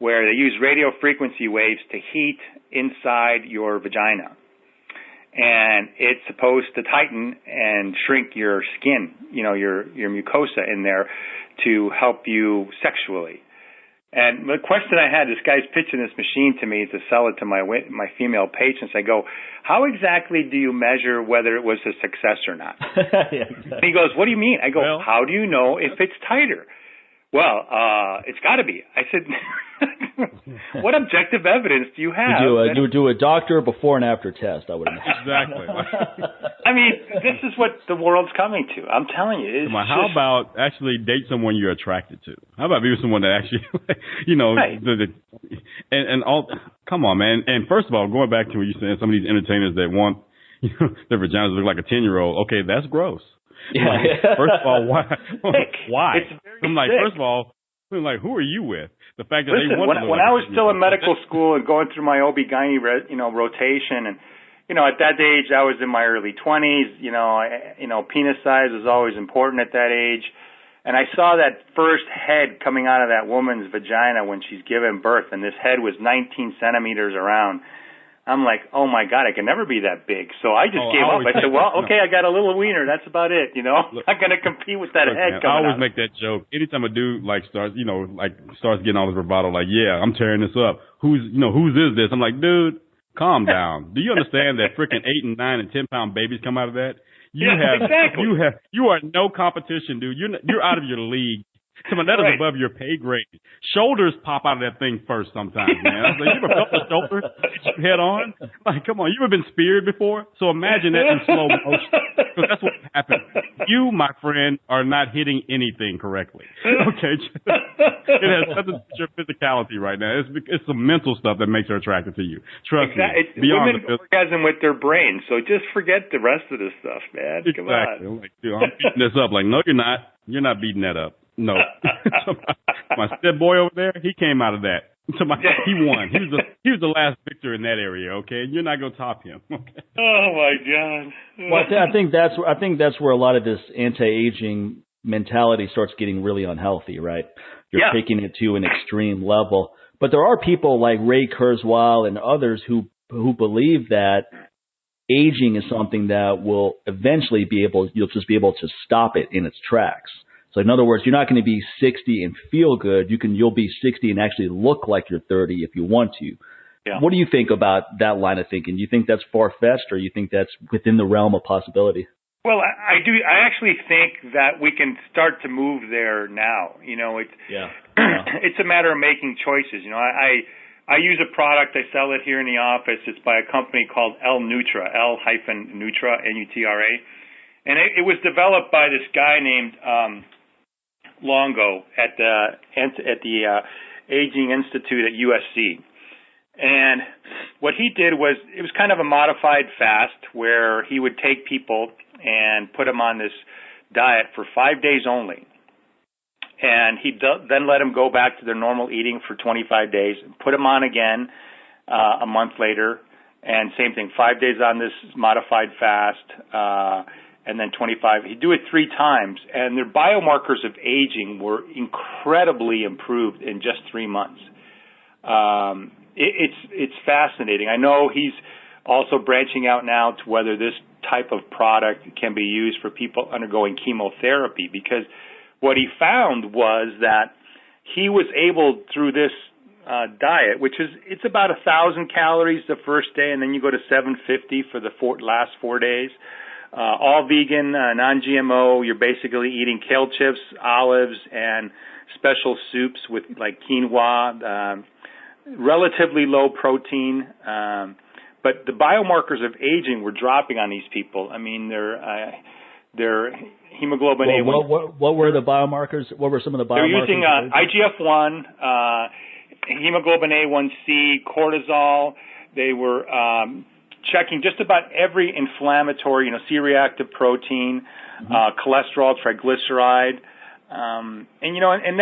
where they use radio frequency waves to heat inside your vagina, and it's supposed to tighten and shrink your skin, your mucosa in there, to help you sexually. And the question I had, this guy's pitching this machine to me to sell it to my female patients. I go, how exactly do you measure whether it was a success or not? Yeah, exactly. And he goes, what do you mean? I go, how do you know if it's tighter? well, it's got to be. I said, what objective evidence do you have? You would do a doctor before and after test, I would imagine. Exactly. I mean, this is what the world's coming to. I'm telling you. How about actually date someone you're attracted to? How about be with someone that actually, right. and all, come on, man. And first of all, going back to what you said, some of these entertainers that want their vaginas to look like a 10-year-old, okay, that's gross. Yeah. First of all, why? Why? It's very I'm like, sick. First of all, I'm like, who are you with? The fact that Listen, they want when I was still in medical school and going through my OB-GYN, rotation, and at that age I was in my early 20s. Penis size was always important at that age, and I saw that first head coming out of that woman's vagina when she's given birth, and this head was 19 centimeters around. I'm like, oh my God, I can never be that big. So I just gave up. I said, well, okay, I got a little wiener. That's about it. I'm not going to compete with that head coming out. I always make that joke. Anytime a dude starts getting all this bravado, like, yeah, I'm tearing this up. Whose is this? I'm like, dude, calm down. Do you understand that freaking 8 and 9 and 10 pound babies come out of that? You are no competition, dude. You're out of your league. Come on, that is above your pay grade. Shoulders pop out of that thing first sometimes, man. I was like, you ever felt the shoulder head on? Like, come on, you ever been speared before? So imagine that in slow motion. Because that's what happened. You, my friend, are not hitting anything correctly. Okay? It has nothing to do with your physicality right now. It's some mental stuff that makes her attracted to you. Trust me. It's women orgasm with their brain, so just forget the rest of this stuff, man. Come on. Exactly. I'm like, dude, I'm beating this up. Like, no, you're not. You're not beating that up. No. My step boy over there, he came out of that. He won. He was the last victor in that area, okay? You're not going to top him. Okay? Oh my God. Well, I think that's where a lot of this anti-aging mentality starts getting really unhealthy, right? You're taking it to an extreme level. But there are people like Ray Kurzweil and others who believe that aging is something that will eventually you'll just be able to stop it in its tracks. So in other words, you're not going to be 60 and feel good. You'll be 60 and actually look like you're 30 if you want to. Yeah. What do you think about that line of thinking? Do you think that's far-fetched, or you think that's within the realm of possibility? Well, I do. I actually think that we can start to move there now. It's a matter of making choices. I use a product. I sell it here in the office. It's by a company called L-Nutra, L-Nutra, N-U-T-R-A. And it was developed by this guy named Longo at the Aging Institute at USC. And what he did was, it was kind of a modified fast where he would take people and put them on this diet for 5 days only. And he'd then let them go back to their normal eating for 25 days, and put them on again a month later. And same thing, 5 days on this modified fast, and then 25. He'd do it 3 times, and their biomarkers of aging were incredibly improved in just 3 months. It's fascinating. I know he's also branching out now to whether this type of product can be used for people undergoing chemotherapy, because what he found was that he was able, through this diet, which it's about 1,000 calories the first day, and then you go to 750 for the last 4 days. All vegan, non-GMO. You're basically eating kale chips, olives, and special soups with like quinoa. Relatively low protein, but the biomarkers of aging were dropping on these people. I mean, their hemoglobin A1. What were the biomarkers? What were some of the biomarkers? They're using IGF-1, hemoglobin A1C, cortisol. They were checking just about every inflammatory, C-reactive protein, cholesterol, triglyceride, and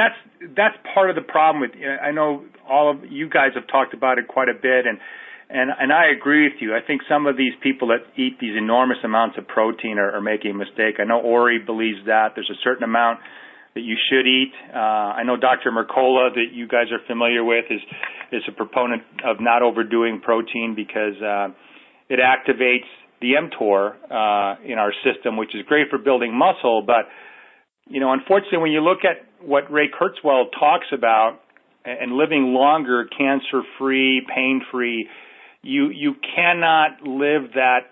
that's part of the problem with. I know all of you guys have talked about it quite a bit, and I agree with you. I think some of these people that eat these enormous amounts of protein are making a mistake. I know Ori believes that there's a certain amount that you should eat. I know Dr. Mercola, that you guys are familiar with, is a proponent of not overdoing protein because it activates the mTOR in our system, which is great for building muscle. But, unfortunately, when you look at what Ray Kurzweil talks about and living longer, cancer-free, pain-free, you cannot live that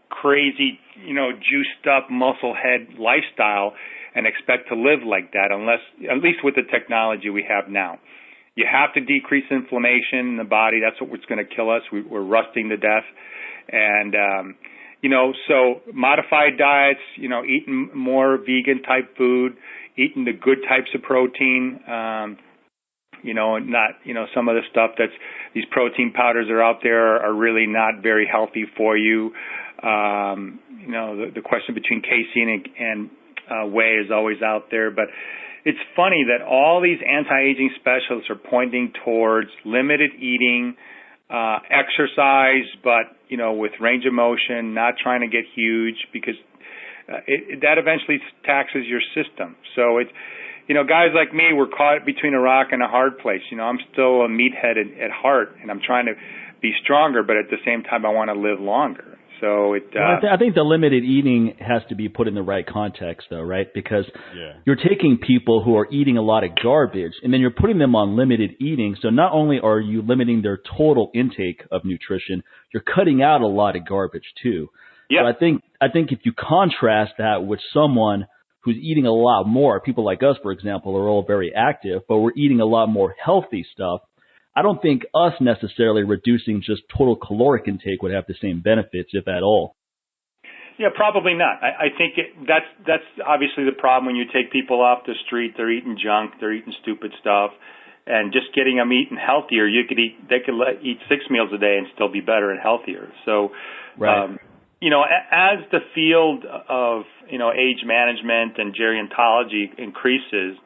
crazy, juiced-up muscle head lifestyle and expect to live like that unless, at least with the technology we have now. You have to decrease inflammation in the body. That's what's going to kill us. We're rusting to death. And, so modified diets, eating more vegan type food, eating the good types of protein, and not, some of the stuff these protein powders are out there are really not very healthy for you. The question between casein and whey is always out there, but it's funny that all these anti-aging specialists are pointing towards limited eating, exercise, but, with range of motion, not trying to get huge because that eventually taxes your system. So it's, guys like me, we're caught between a rock and a hard place. I'm still a meathead at heart, and I'm trying to be stronger, but at the same time, I want to live longer. So I think the limited eating has to be put in the right context, though, right? Because you're taking people who are eating a lot of garbage, and then you're putting them on limited eating. So not only are you limiting their total intake of nutrition, you're cutting out a lot of garbage too. Yeah. So I think if you contrast that with someone who's eating a lot more, people like us, for example, are all very active, but we're eating a lot more healthy stuff. I don't think us necessarily reducing just total caloric intake would have the same benefits, if at all. Yeah, probably not. I think that's obviously the problem when you take people off the street. They're eating junk, they're eating stupid stuff, and just getting them eating healthier. They could eat 6 meals a day and still be better and healthier. So, right. As the field of age management and gerontology increases,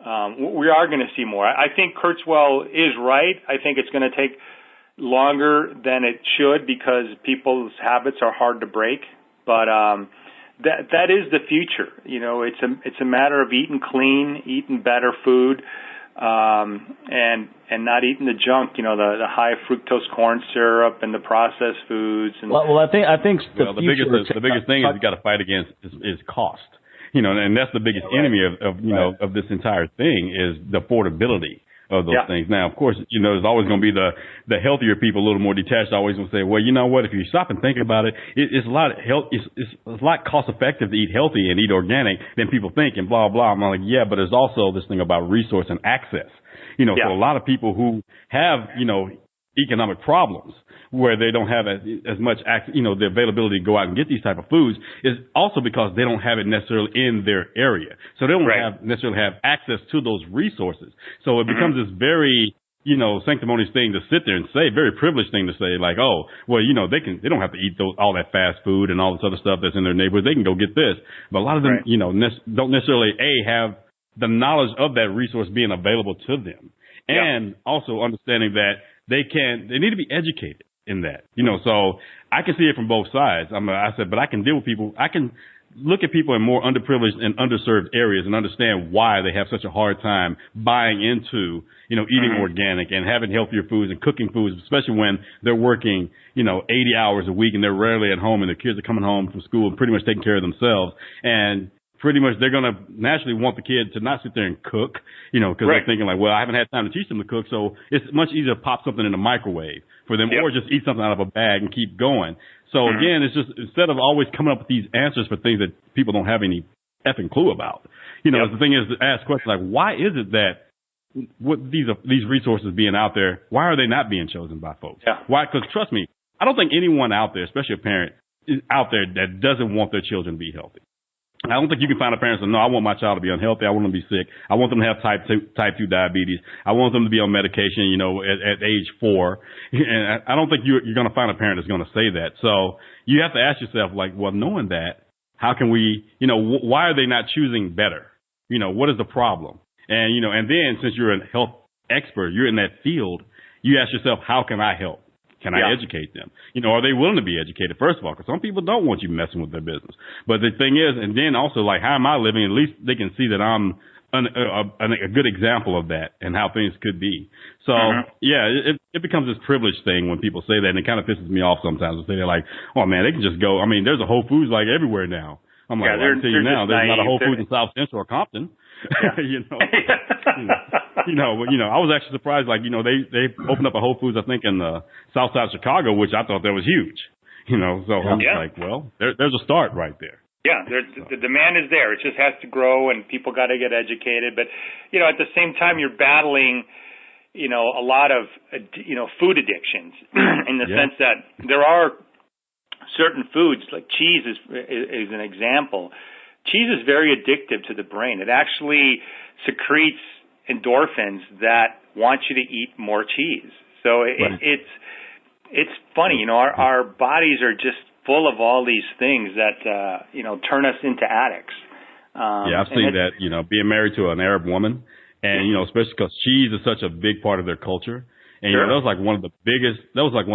we are going to see more. I think Kurzweil is right. I think it's going to take longer than it should because people's habits are hard to break. But that is the future. It's a matter of eating clean, eating better food, and not eating the junk. The high fructose corn syrup and the processed foods. And I think the biggest thing is you got to fight against is cost. And that's the biggest enemy of this entire thing is the affordability of those things. Now, of course, there's always going to be the healthier people, a little more detached, always going to say, well, you know what, if you stop and think about it, it's a lot it's a lot cost effective to eat healthy and eat organic than people think and blah, blah. I'm like, yeah, but there's also this thing about resource and access. So a lot of people who have, economic problems where they don't have as much the availability to go out and get these type of foods is also because they don't have it necessarily in their area. So they don't necessarily have access to those resources. So it becomes this very, sanctimonious thing to sit there and say, very privileged thing to say, like, oh, well, they don't have to eat all that fast food and all this other stuff that's in their neighborhood. They can go get this. But a lot of them, don't necessarily, have the knowledge of that resource being available to them. And also understanding that they need to be educated in that, so I can see it from both sides. I said, but I can deal with people. I can look at people in more underprivileged and underserved areas and understand why they have such a hard time buying into, eating organic and having healthier foods and cooking foods, especially when they're working, 80 hours a week and they're rarely at home and their kids are coming home from school and pretty much taking care of themselves. And pretty much they're going to naturally want the kid to not sit there and cook, because they're thinking like, well, I haven't had time to teach them to cook. So it's much easier to pop something in the microwave for them or just eat something out of a bag and keep going. So again, it's just instead of always coming up with these answers for things that people don't have any effing clue about, the thing is to ask questions like, why is it that these resources being out there, why are they not being chosen by folks? Why? Because trust me, I don't think anyone out there, especially a parent, is out there that doesn't want their children to be healthy. I don't think you can find a parent that says, no, I want my child to be unhealthy. I want them to be sick. I want them to have type 2 diabetes. I want them to be on medication, at age 4. And I don't think you're going to find a parent that's going to say that. So you have to ask yourself, like, well, knowing that, how can we, why are they not choosing better? What is the problem? And, and then since you're a health expert, you're in that field, you ask yourself, how can I help? Can I educate them? Are they willing to be educated, first of all? Because some people don't want you messing with their business. But the thing is, and then also, like, how am I living? At least they can see that I'm a good example of that and how things could be. So, it becomes this privilege thing when people say that, and it kind of pisses me off sometimes. They're like, oh, man, they can just go. I mean, there's a Whole Foods, like, everywhere now. I'm like, well, I can tell you now, there's not a Whole Foods in South Central or Compton. I was actually surprised. Like, they opened up a Whole Foods, I think, in the South Side of Chicago, which I thought that was huge. So I'm like, well, there's a start right there. Yeah, the demand is there. It just has to grow, and people got to get educated. But, at the same time, you're battling, a lot of, food addictions in the sense that there are certain foods, like cheese is an example. Cheese is very addictive to the brain. It actually secretes endorphins that want you to eat more cheese. So it's funny, our bodies are just full of all these things that, turn us into addicts. I've seen that, being married to an Arab woman, and, especially because cheese is such a big part of their culture. And, that was like one of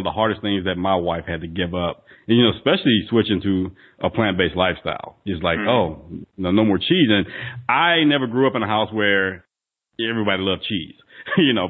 the hardest things that my wife had to give up. And, especially switching to a plant-based lifestyle. It's like, no more cheese. And I never grew up in a house where everybody loved cheese,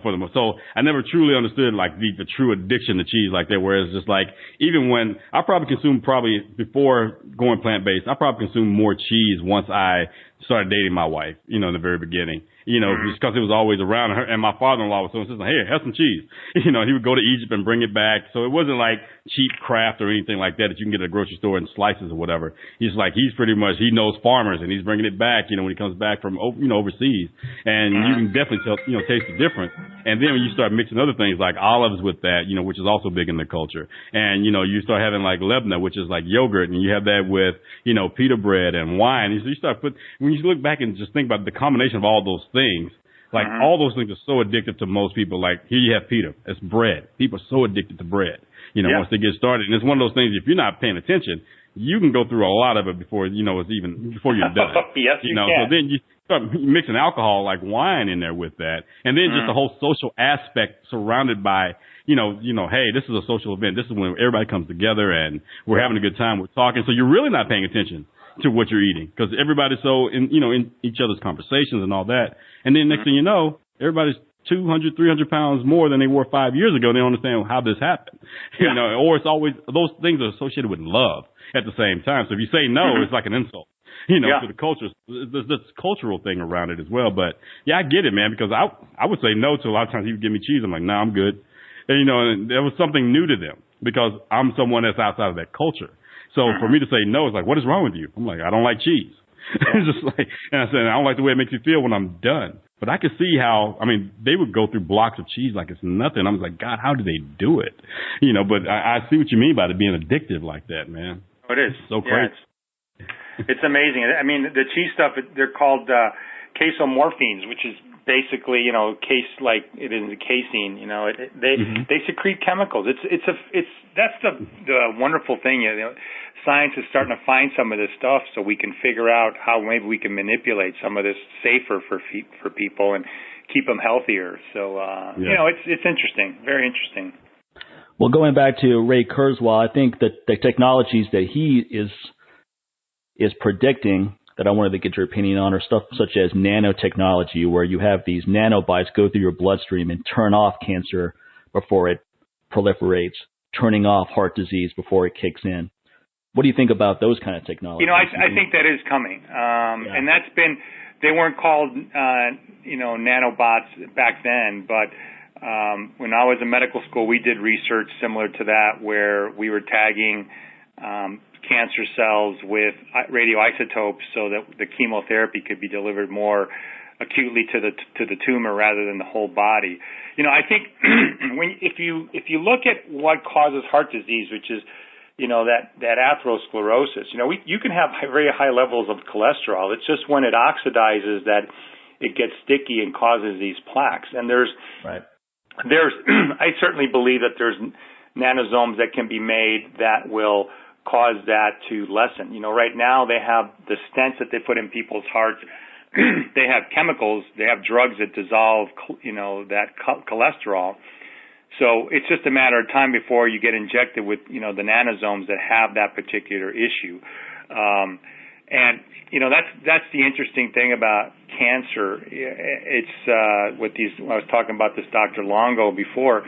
for the most. So I never truly understood like the true addiction to cheese like that. Whereas just like, even when I probably before going plant-based, I probably consumed more cheese once I started dating my wife, in the very beginning. Just because it was always around her. And my father-in-law was so insistent, hey, have some cheese. He would go to Egypt and bring it back. So it wasn't like cheap craft or anything like that you can get at a grocery store in slices or whatever. He knows farmers, and he's bringing it back, when he comes back from, overseas. And you can definitely tell, taste the difference. And then when you start mixing other things like olives with that, which is also big in the culture. And, you start having like lebna, which is like yogurt, and you have that with, pita bread and wine. And so you start when you look back and just think about the combination of all those things, like all those things are so addictive to most people. Like here you have pita, it's bread. People are so addicted to bread, once they get started. And it's one of those things, if you're not paying attention, you can go through a lot of it before, before you're done. Yes, you can. So then you start mixing alcohol like wine in there with that. And then just the whole social aspect surrounded by, hey, this is a social event. This is when everybody comes together and we're having a good time. We're talking. So you're really not paying attention to what you're eating because everybody's so in each other's conversations and all that. And then next thing you know, everybody's 200, 300 pounds more than they were 5 years ago. They don't understand how this happened, or it's always, those things are associated with love at the same time. So if you say no, it's like an insult, to the culture. There's this cultural thing around it as well. But yeah, I get it, man, because I would say no to a lot of times. He would give me cheese. I'm like, nah, I'm good. And, and there was something new to them because I'm someone that's outside of that culture. So for me to say no, it's like, what is wrong with you? I'm like, I don't like cheese. It's just like, and I said, I don't like the way it makes me feel when I'm done. But I could see how, they would go through blocks of cheese like it's nothing. I was like, God, how do they do it? But I see what you mean by it being addictive like that, man. Oh, it is. It's so crazy. It's amazing. The cheese stuff, they're called casomorphines, which is basically, case like it is a casein. They secrete chemicals. That's the wonderful thing. Science is starting to find some of this stuff, so we can figure out how maybe we can manipulate some of this safer for people and keep them healthier. So it's interesting, very interesting. Well, going back to Ray Kurzweil, I think that the technologies that he is predicting that I wanted to get your opinion on are stuff such as nanotechnology, where you have these nanobites go through your bloodstream and turn off cancer before it proliferates, turning off heart disease before it kicks in. What do you think about those kind of technologies? I think that is coming. And that's been, they weren't called, nanobots back then, but when I was in medical school, we did research similar to that where we were tagging cancer cells with radioisotopes so that the chemotherapy could be delivered more acutely to the tumor rather than the whole body. I think if you look at what causes heart disease, which is that atherosclerosis, you can have very high levels of cholesterol. It's just when it oxidizes that it gets sticky and causes these plaques. And there's I certainly believe that there's nanosomes that can be made that will cause that to lessen. Right now they have the stents that they put in people's hearts. They have chemicals, they have drugs that dissolve, that cholesterol. So it's just a matter of time before you get injected with, the nanosomes that have that particular issue. And that's the interesting thing about cancer. It's I was talking about this Dr. Longo before.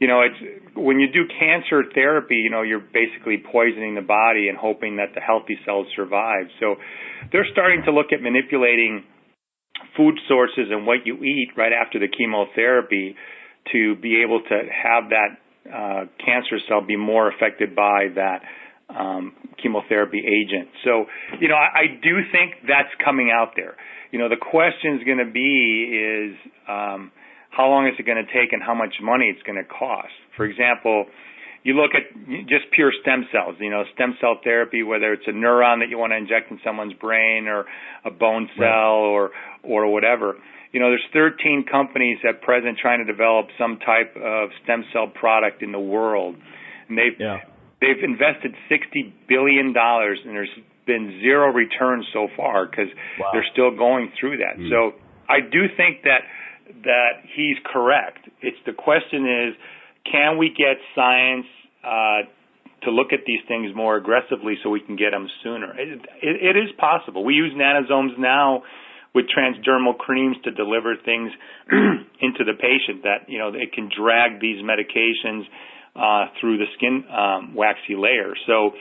It's when you do cancer therapy, you're basically poisoning the body and hoping that the healthy cells survive. So they're starting to look at manipulating food sources and what you eat right after the chemotherapy to be able to have that cancer cell be more affected by that chemotherapy agent. So, I do think that's coming out there. The question is going to be is how long is it going to take and how much money it's going to cost. For example, you look at just pure stem cells, stem cell therapy, whether it's a neuron that you want to inject in someone's brain or a bone cell or whatever. There's 13 companies at present trying to develop some type of stem cell product in the world. And they've invested $60 billion, and there's been zero return so far because they're still going through that. So I do think that he's correct. The question is, can we get science to look at these things more aggressively so we can get them sooner? It is possible. We use nanosomes now with transdermal creams to deliver things into the patient that, it can drag these medications through the skin waxy layer. So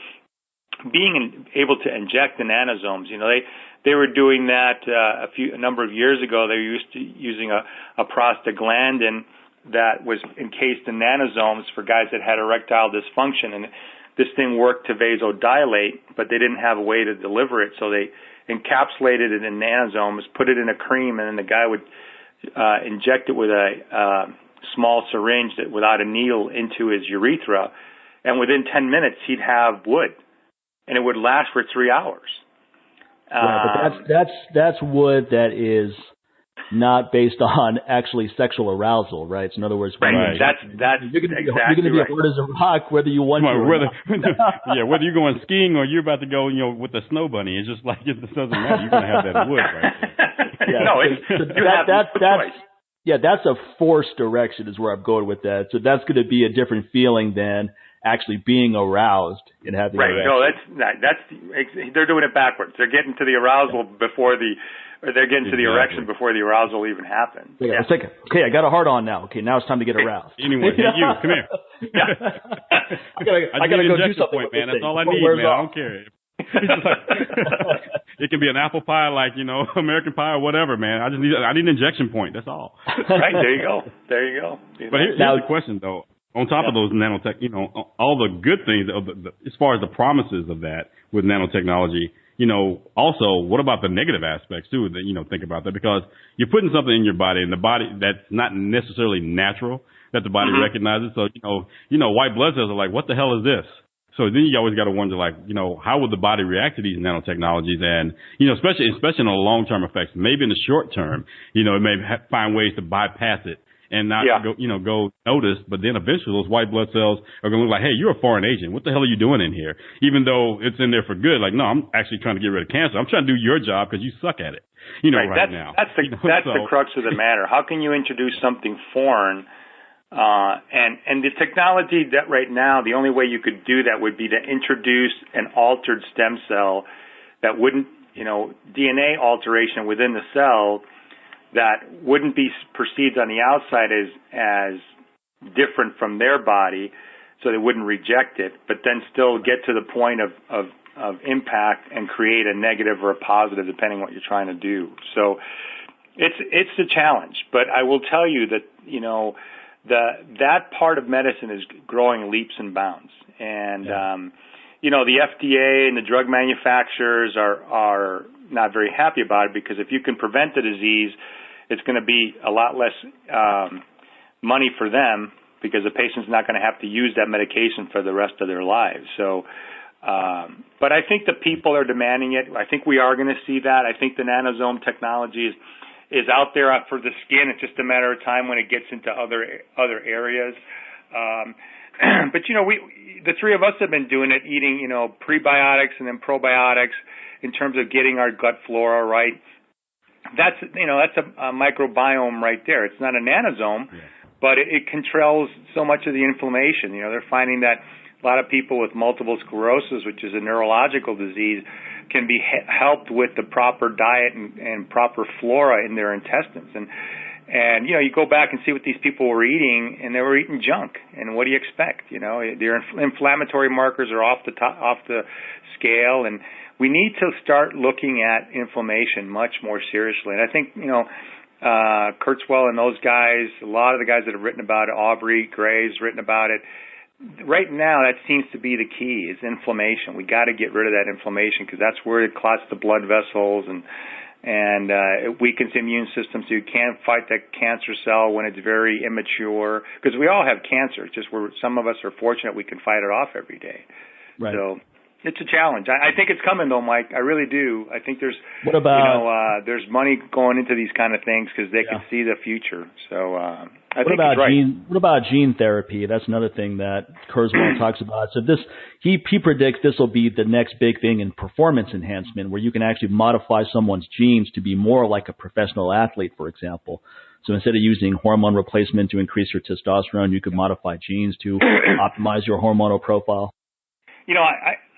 being able to inject the nanosomes, they were doing that a number of years ago. They were using a prostaglandin that was encased in nanosomes for guys that had erectile dysfunction, and this thing worked to vasodilate, but they didn't have a way to deliver it, so they encapsulated it in nanosomes, put it in a cream, and then the guy would inject it with a small syringe without a needle into his urethra, and within 10 minutes he'd have wood, and it would last for 3 hours. But that's wood that is not based on actually sexual arousal, right? So in other words, that's you're going to be hard as a rock whether you want to or not. Whether you're going skiing or you're about to go, with the snow bunny, it's just like it doesn't matter. You're going to have that wood, right? That's a forced direction is where I'm going with that. So that's going to be a different feeling than actually being aroused and having right. erection. No, they're doing it backwards. They're getting to the arousal they're getting to the erection before the arousal even happens. Let's take it. Okay, I got a hard on now. Okay, now it's time to get aroused. Anyway, you come here. I gotta go do something. Point, man. That's all I need, man. I don't care. It can be an apple pie, like American pie or whatever, man. I need an injection point. That's all. Right there you go. But here's the question, though. On top of those nanotech, all the good things as far as the promises of that with nanotechnology. Also, what about the negative aspects too? That think about that, because you're putting something in your body, and the body that's not necessarily natural that the body recognizes. So white blood cells are like, what the hell is this? So then you always got to wonder, like, how would the body react to these nanotechnologies? And especially in the long term effects. Maybe in the short term, it may find ways to bypass it and not go noticed, but then eventually those white blood cells are going to look like, hey, you're a foreign agent. What the hell are you doing in here? Even though it's in there for good. Like, no, I'm actually trying to get rid of cancer. I'm trying to do your job because you suck at it. Right now. That's the crux of the matter. How can you introduce something foreign? And the technology that right now, the only way you could do that would be to introduce an altered stem cell that wouldn't, DNA alteration within the cell that wouldn't be perceived on the outside as different from their body, so they wouldn't reject it, but then still get to the point of impact and create a negative or a positive, depending on what you're trying to do. So it's a challenge, but I will tell you that, that part of medicine is growing leaps and bounds. And, the FDA and the drug manufacturers are not very happy about it, because if you can prevent the disease, it's going to be a lot less money for them, because the patient's not going to have to use that medication for the rest of their lives. So, but I think the people are demanding it. I think we are going to see that. I think the nanosome technology is out there for the skin. It's just a matter of time when it gets into other areas. But the three of us have been doing it, eating prebiotics and then probiotics in terms of getting our gut flora right. That's a microbiome right there. It's not a nanosome, but it controls so much of the inflammation. They're finding that a lot of people with multiple sclerosis, which is a neurological disease, can be helped with the proper diet and proper flora in their intestines. And you go back and see what these people were eating, and they were eating junk. And what do you expect? Their inflammatory markers are off the scale, and we need to start looking at inflammation much more seriously. And I think Kurzweil and those guys, a lot of the guys that have written about it, Aubrey Gray's written about it, right now, that seems to be the key, is inflammation. We got to get rid of that inflammation because that's where it clots the blood vessels and it weakens the immune system, so you can't fight that cancer cell when it's very immature. Because we all have cancer. It's just some of us are fortunate we can fight it off every day. Right. So it's a challenge. I think it's coming, though, Mike. I really do. I think there's there's money going into these kind of things because they can see the future. So I think it's right. What about gene therapy? That's another thing that Kurzweil talks about. So he predicts this will be the next big thing in performance enhancement, where you can actually modify someone's genes to be more like a professional athlete, for example. So instead of using hormone replacement to increase your testosterone, you could modify genes to optimize your hormonal profile.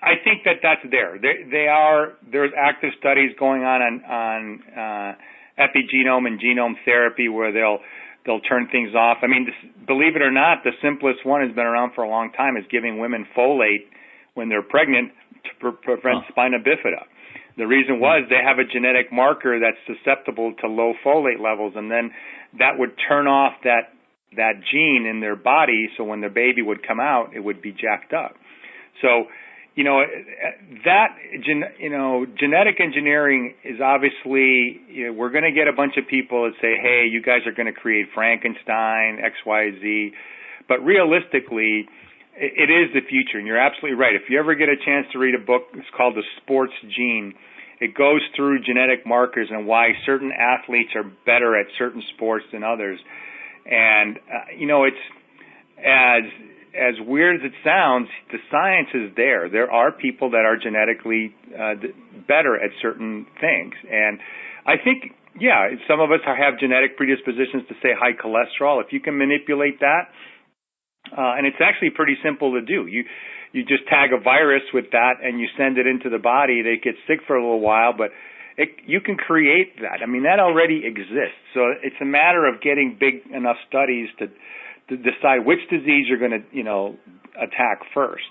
I think that's there. There's active studies going on epigenome and genome therapy where they'll turn things off. I mean, believe it or not, the simplest one has been around for a long time is giving women folate when they're pregnant to prevent spina bifida. The reason was they have a genetic marker that's susceptible to low folate levels, and then that would turn off that gene in their body, so when the baby would come out, it would be jacked up. So, genetic engineering is obviously, we're going to get a bunch of people that say, hey, you guys are going to create Frankenstein, X, Y, Z. But realistically, it is the future, and you're absolutely right. If you ever get a chance to read a book, it's called The Sports Gene. It goes through genetic markers and why certain athletes are better at certain sports than others. And, it's as weird as it sounds, the science is there. There are people that are genetically better at certain things. And I think, some of us have genetic predispositions to, say, high cholesterol. If you can manipulate that, and it's actually pretty simple to do. You just tag a virus with that and you send it into the body. They get sick for a little while, but you can create that. I mean, that already exists. So it's a matter of getting big enough studies to decide which disease you're going to, attack first.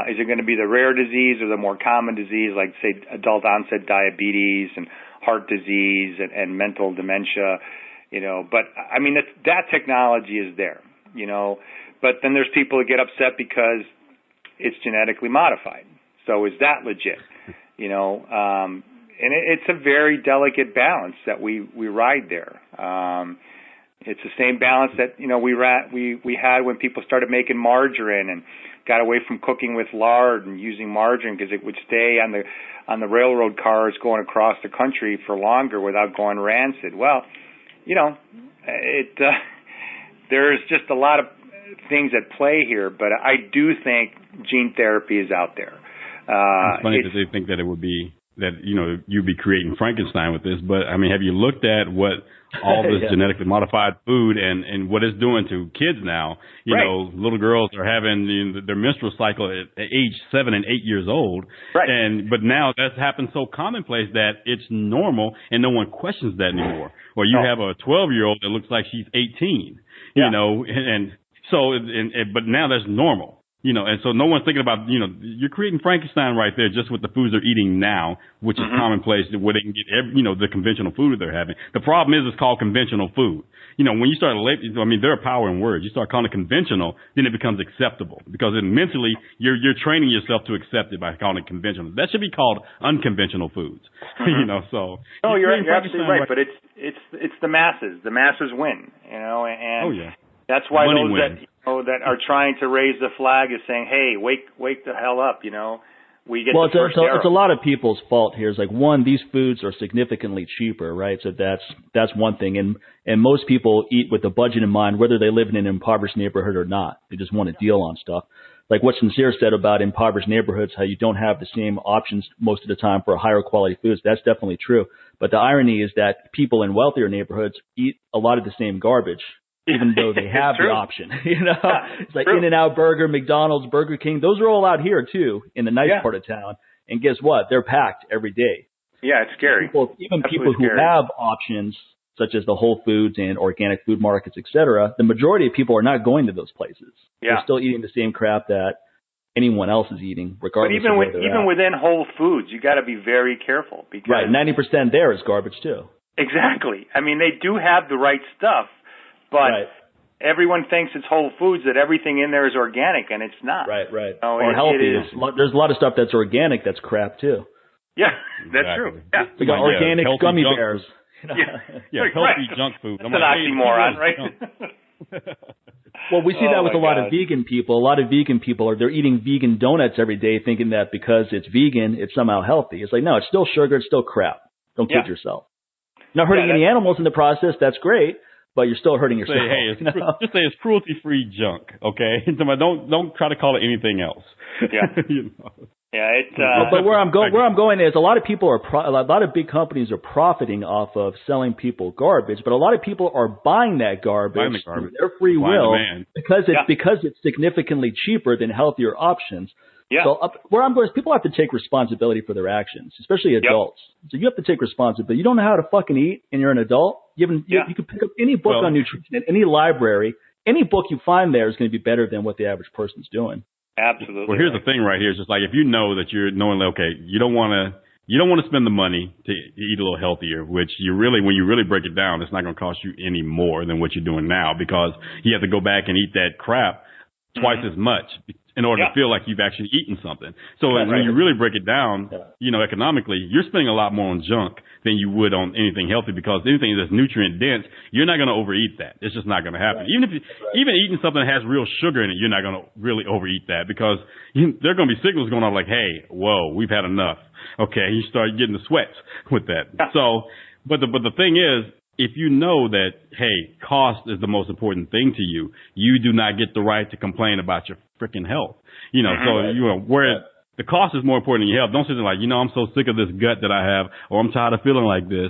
Is it going to be the rare disease or the more common disease, like, say, adult onset diabetes and heart disease and mental dementia, But, I mean, that technology is there, But then there's people that get upset because it's genetically modified. So is that legit? And it's a very delicate balance that we ride there. It's the same balance that we had when people started making margarine and got away from cooking with lard and using margarine because it would stay on the railroad cars going across the country for longer without going rancid. Well, there's just a lot of things at play here, but I do think gene therapy is out there. It's funny that they think that it would be that you'd be creating Frankenstein with this, but I mean, have you looked at what all this genetically modified food and what it's doing to kids now? Little girls are having their menstrual cycle at age 7 and 8 years old, right? But now that's happened so commonplace that it's normal and no one questions that anymore. Or you have a 12-year-old that looks like she's 18, but now that's normal. And so no one's thinking about, you're creating Frankenstein right there just with the foods they're eating now, which is commonplace where they can get, the conventional food that they're having. The problem is it's called conventional food. When you start, there are power in words. You start calling it conventional, then it becomes acceptable because mentally you're training yourself to accept it by calling it conventional. That should be called unconventional foods, so. No, you're absolutely right, but it's the masses. The masses win, and that's why Money those wins. that are trying to raise the flag is saying, "Hey, wake the hell up!" We get it's a lot of people's fault here. It's like, one, these foods are significantly cheaper, right? So that's one thing, and most people eat with the budget in mind, whether they live in an impoverished neighborhood or not. They just want a deal on stuff. Like what Sincere said about impoverished neighborhoods, how you don't have the same options most of the time for higher quality foods. That's definitely true. But the irony is that people in wealthier neighborhoods eat a lot of the same garbage, even though they have the option. It's like In-N-Out Burger, McDonald's, Burger King. Those are all out here too, in the nice part of town. And guess what? They're packed every day. Yeah, it's scary. People who have options, such as the Whole Foods and organic food markets, etc., the majority of people are not going to those places. Yeah. They're still eating the same crap that anyone else is eating, regardless of where they're at. Even within Whole Foods, you got to be very careful because 90% there is garbage too. Exactly. I mean, they do have the right stuff. But everyone thinks it's whole foods, that everything in there is organic, and it's not. Right. Or healthy. There's a lot of stuff that's organic that's crap too. Yeah, that's true. Yeah. We got organic gummy bears. Healthy junk food. That's an oxymoron, right? Well, we see that with a lot of vegan people. A lot of vegan people they're eating vegan donuts every day, thinking that because it's vegan, it's somehow healthy. It's like, no, it's still sugar, it's still crap. Don't kid yourself. Not hurting any animals in the process. That's great, but you're still hurting yourself. Just say it's cruelty-free junk. Okay, don't try to call it anything else. Yeah. Yeah, but where I'm going is a lot of people a lot of big companies are profiting off of selling people garbage, but a lot of people are buying that garbage through their free will because it's significantly cheaper than healthier options. Yeah. So where I'm going is people have to take responsibility for their actions, especially adults. So you have to take responsibility. You don't know how to fucking eat and you're an adult. You can pick up any book on nutrition in any library. Any book you find there is going to be better than what the average person's doing. Absolutely. Well, here's the thing right here. It's just like if you know that you're knowing, okay, you don't want to spend the money to eat a little healthier, which when you really break it down, it's not going to cost you any more than what you're doing now because you have to go back and eat that crap twice as much in order to feel like you've actually eaten something. So when you really break it down, economically, you're spending a lot more on junk than you would on anything healthy because anything that's nutrient dense, you're not going to overeat that. It's just not going to happen. Right. Even eating something that has real sugar in it, you're not going to really overeat that because there are going to be signals going on like, hey, whoa, we've had enough. Okay, you start getting the sweats with that. Yeah. So, but the thing is, if you know that, hey, cost is the most important thing to you, you do not get the right to complain about your freaking health. Where the cost is more important than your health. Don't sit there like, I'm so sick of this gut that I have, or I'm tired of feeling like this.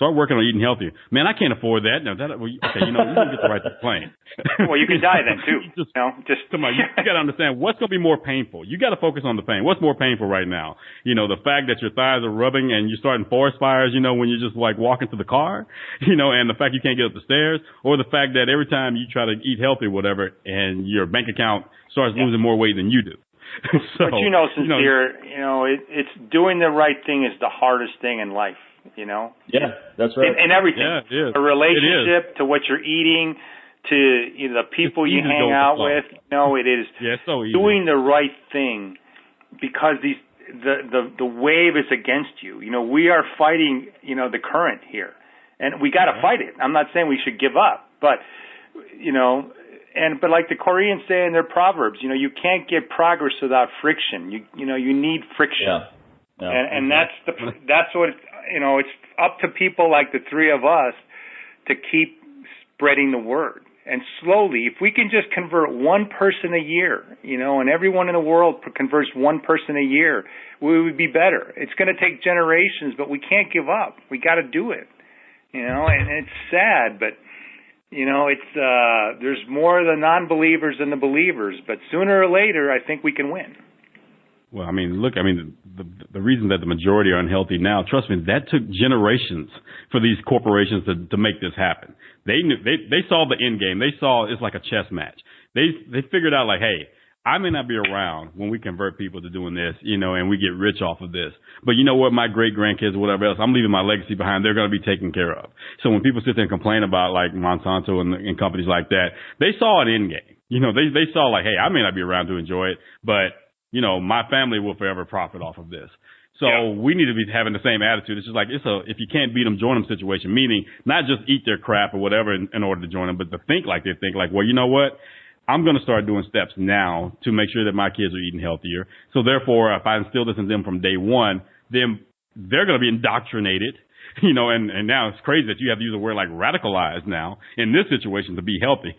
Start working on eating healthier. Man, I can't afford that. No, you don't get the right to complain. Well, you can die then too. You got to understand what's going to be more painful. You got to focus on the pain. What's more painful right now? The fact that your thighs are rubbing and you're starting forest fires, when you're just like walking to the car, and the fact you can't get up the stairs, or the fact that every time you try to eat healthy or whatever and your bank account starts losing more weight than you do. But Sincere, it's doing the right thing is the hardest thing in life. Yeah, that's right. In everything. Yeah, it is. A relationship to what you're eating, to the people you hang out with. It is so easy. Doing the right thing because the wave is against you. We are fighting, the current here. And we got to fight it. I'm not saying we should give up, but but like the Koreans say in their proverbs, you can't get progress without friction. You need friction. Yeah. And that's what it's up to people like the three of us to keep spreading the word. And slowly, if we can just convert one person a year, and everyone in the world converts one person a year, we would be better. It's going to take generations, but we can't give up. We got to do it. And it's sad, but there's more of the non-believers than the believers. But sooner or later, I think we can win. Well, the reason that the majority are unhealthy now, trust me, that took generations for these corporations to make this happen. They saw the end game. They saw it's like a chess match. They figured out like, hey, I may not be around when we convert people to doing this, and we get rich off of this. But you know what? My great grandkids or whatever else, I'm leaving my legacy behind. They're going to be taken care of. So when people sit there and complain about like Monsanto and companies like that, they saw an end game. They saw like, hey, I may not be around to enjoy it, but my family will forever profit off of this. So we need to be having the same attitude. It's just like, if you can't beat them, join them situation, meaning not just eat their crap or whatever in order to join them, but to think like they think like, well, you know what? I'm going to start doing steps now to make sure that my kids are eating healthier. So therefore, if I instill this in them from day one, then they're going to be indoctrinated. And now it's crazy that you have to use a word like radicalized now in this situation to be healthy,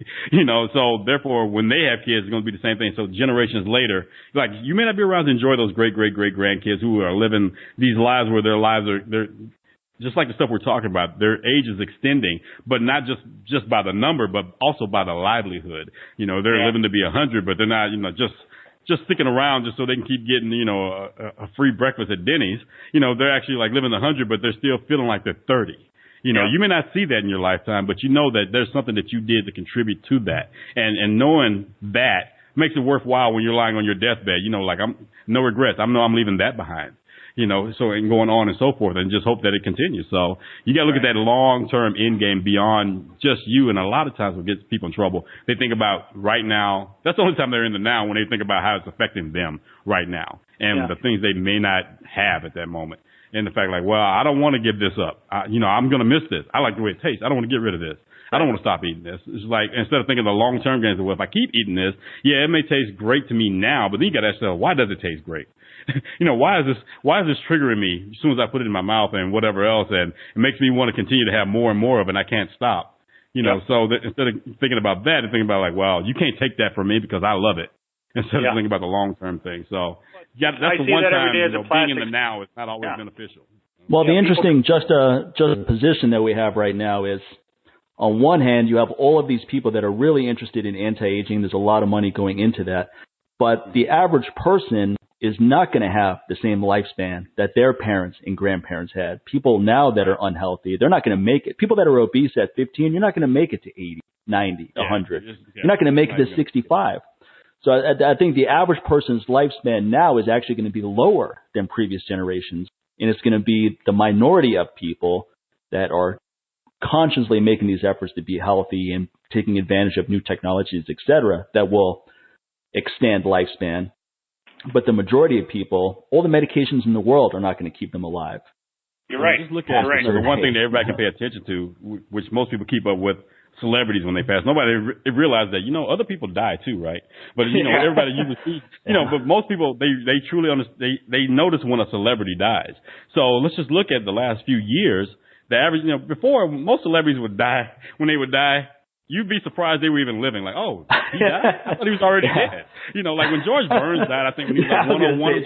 so therefore when they have kids, it's going to be the same thing. So generations later, like you may not be around to enjoy those great grandkids who are living these lives where their lives they're just like the stuff we're talking about. Their age is extending, but not just by the number, but also by the livelihood. They're living to be 100, but they're not, just sticking around just so they can keep getting, a free breakfast at Denny's. They're actually like living 100, but they're still feeling like they're 30. You may not see that in your lifetime, but you know that there's something that you did to contribute to that. And knowing that makes it worthwhile when you're lying on your deathbed. Like I'm no regrets. I know I'm leaving that behind. so and going on and so forth, and just hope that it continues. So you got to look at that long-term end game beyond just you. And a lot of times what gets people in trouble, they think about right now. That's the only time they're in the now, when they think about how it's affecting them right now and the things they may not have at that moment. And the fact like, well, I don't want to give this up. I'm going to miss this. I like the way it tastes. I don't want to get rid of this. I don't want to stop eating this. It's like, instead of thinking the long-term gains, well, if I keep eating this, it may taste great to me now, but then you got to ask yourself, why does it taste great? Why is this triggering me as soon as I put it in my mouth and whatever else, and it makes me want to continue to have more and more of it, and I can't stop. So that instead of thinking about that and thinking about like, well, you can't take that from me because I love it, instead of thinking about the long-term thing. So that's the one time, being in the now is not always beneficial. Well, the interesting just position that we have right now is, on one hand, you have all of these people that are really interested in anti-aging. There's a lot of money going into that. But the average person is not going to have the same lifespan that their parents and grandparents had. People now that are unhealthy, they're not going to make it. People that are obese at 15, you're not going to make it to 80, 90, 100. You're not going to make it to 65. So I think the average person's lifespan now is actually going to be lower than previous generations. And it's going to be the minority of people that are consciously making these efforts to be healthy and taking advantage of new technologies, et cetera, that will extend lifespan. But the majority of people, all the medications in the world are not going to keep them alive. You're right. Just look at the one thing that everybody can pay attention to, which most people keep up with, celebrities when they pass. Nobody realized that, other people die too, right? But, everybody usually sees, but most people, they truly understand, they notice when a celebrity dies. So let's just look at the last few years. The average, before, most celebrities would die. When they would die, you'd be surprised they were even living. Like, oh, he died? I thought he was already dead. Like when George Burns died, I think when he was like 101,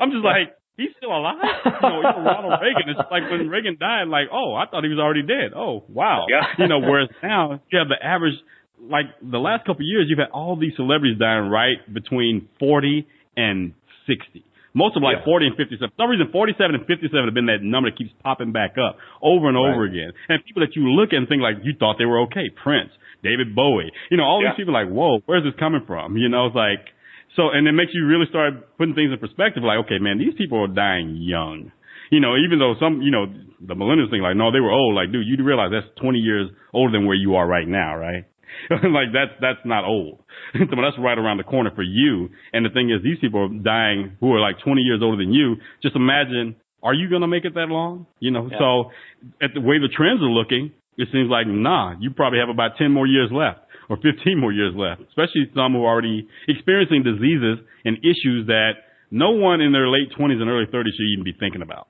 I'm just like, he's still alive? Even Ronald Reagan, it's like when Reagan died, like, oh, I thought he was already dead. Oh, wow. Yeah. Whereas now you have the average, like the last couple of years, you've had all these celebrities dying right between 40 and 60. Most of them like 40 and 57. For some reason, 47 and 57 have been that number that keeps popping back up over and over again. And people that you look at and think like you thought they were okay. Prince, David Bowie, all these people like, whoa, where's this coming from? It's like, so, and it makes you really start putting things in perspective. Like, okay, man, these people are dying young. Even though some, the millennials think like, no, they were old. Like, dude, you do realize that's 20 years older than where you are right now, right? Like that's not old. But that's right around the corner for you. And the thing is, these people are dying who are like 20 years older than you. Just imagine, are you going to make it that long? So at the way the trends are looking, it seems like, nah, you probably have about 10 more years left or 15 more years left, especially some who are already experiencing diseases and issues that no one in their late 20s and early 30s should even be thinking about.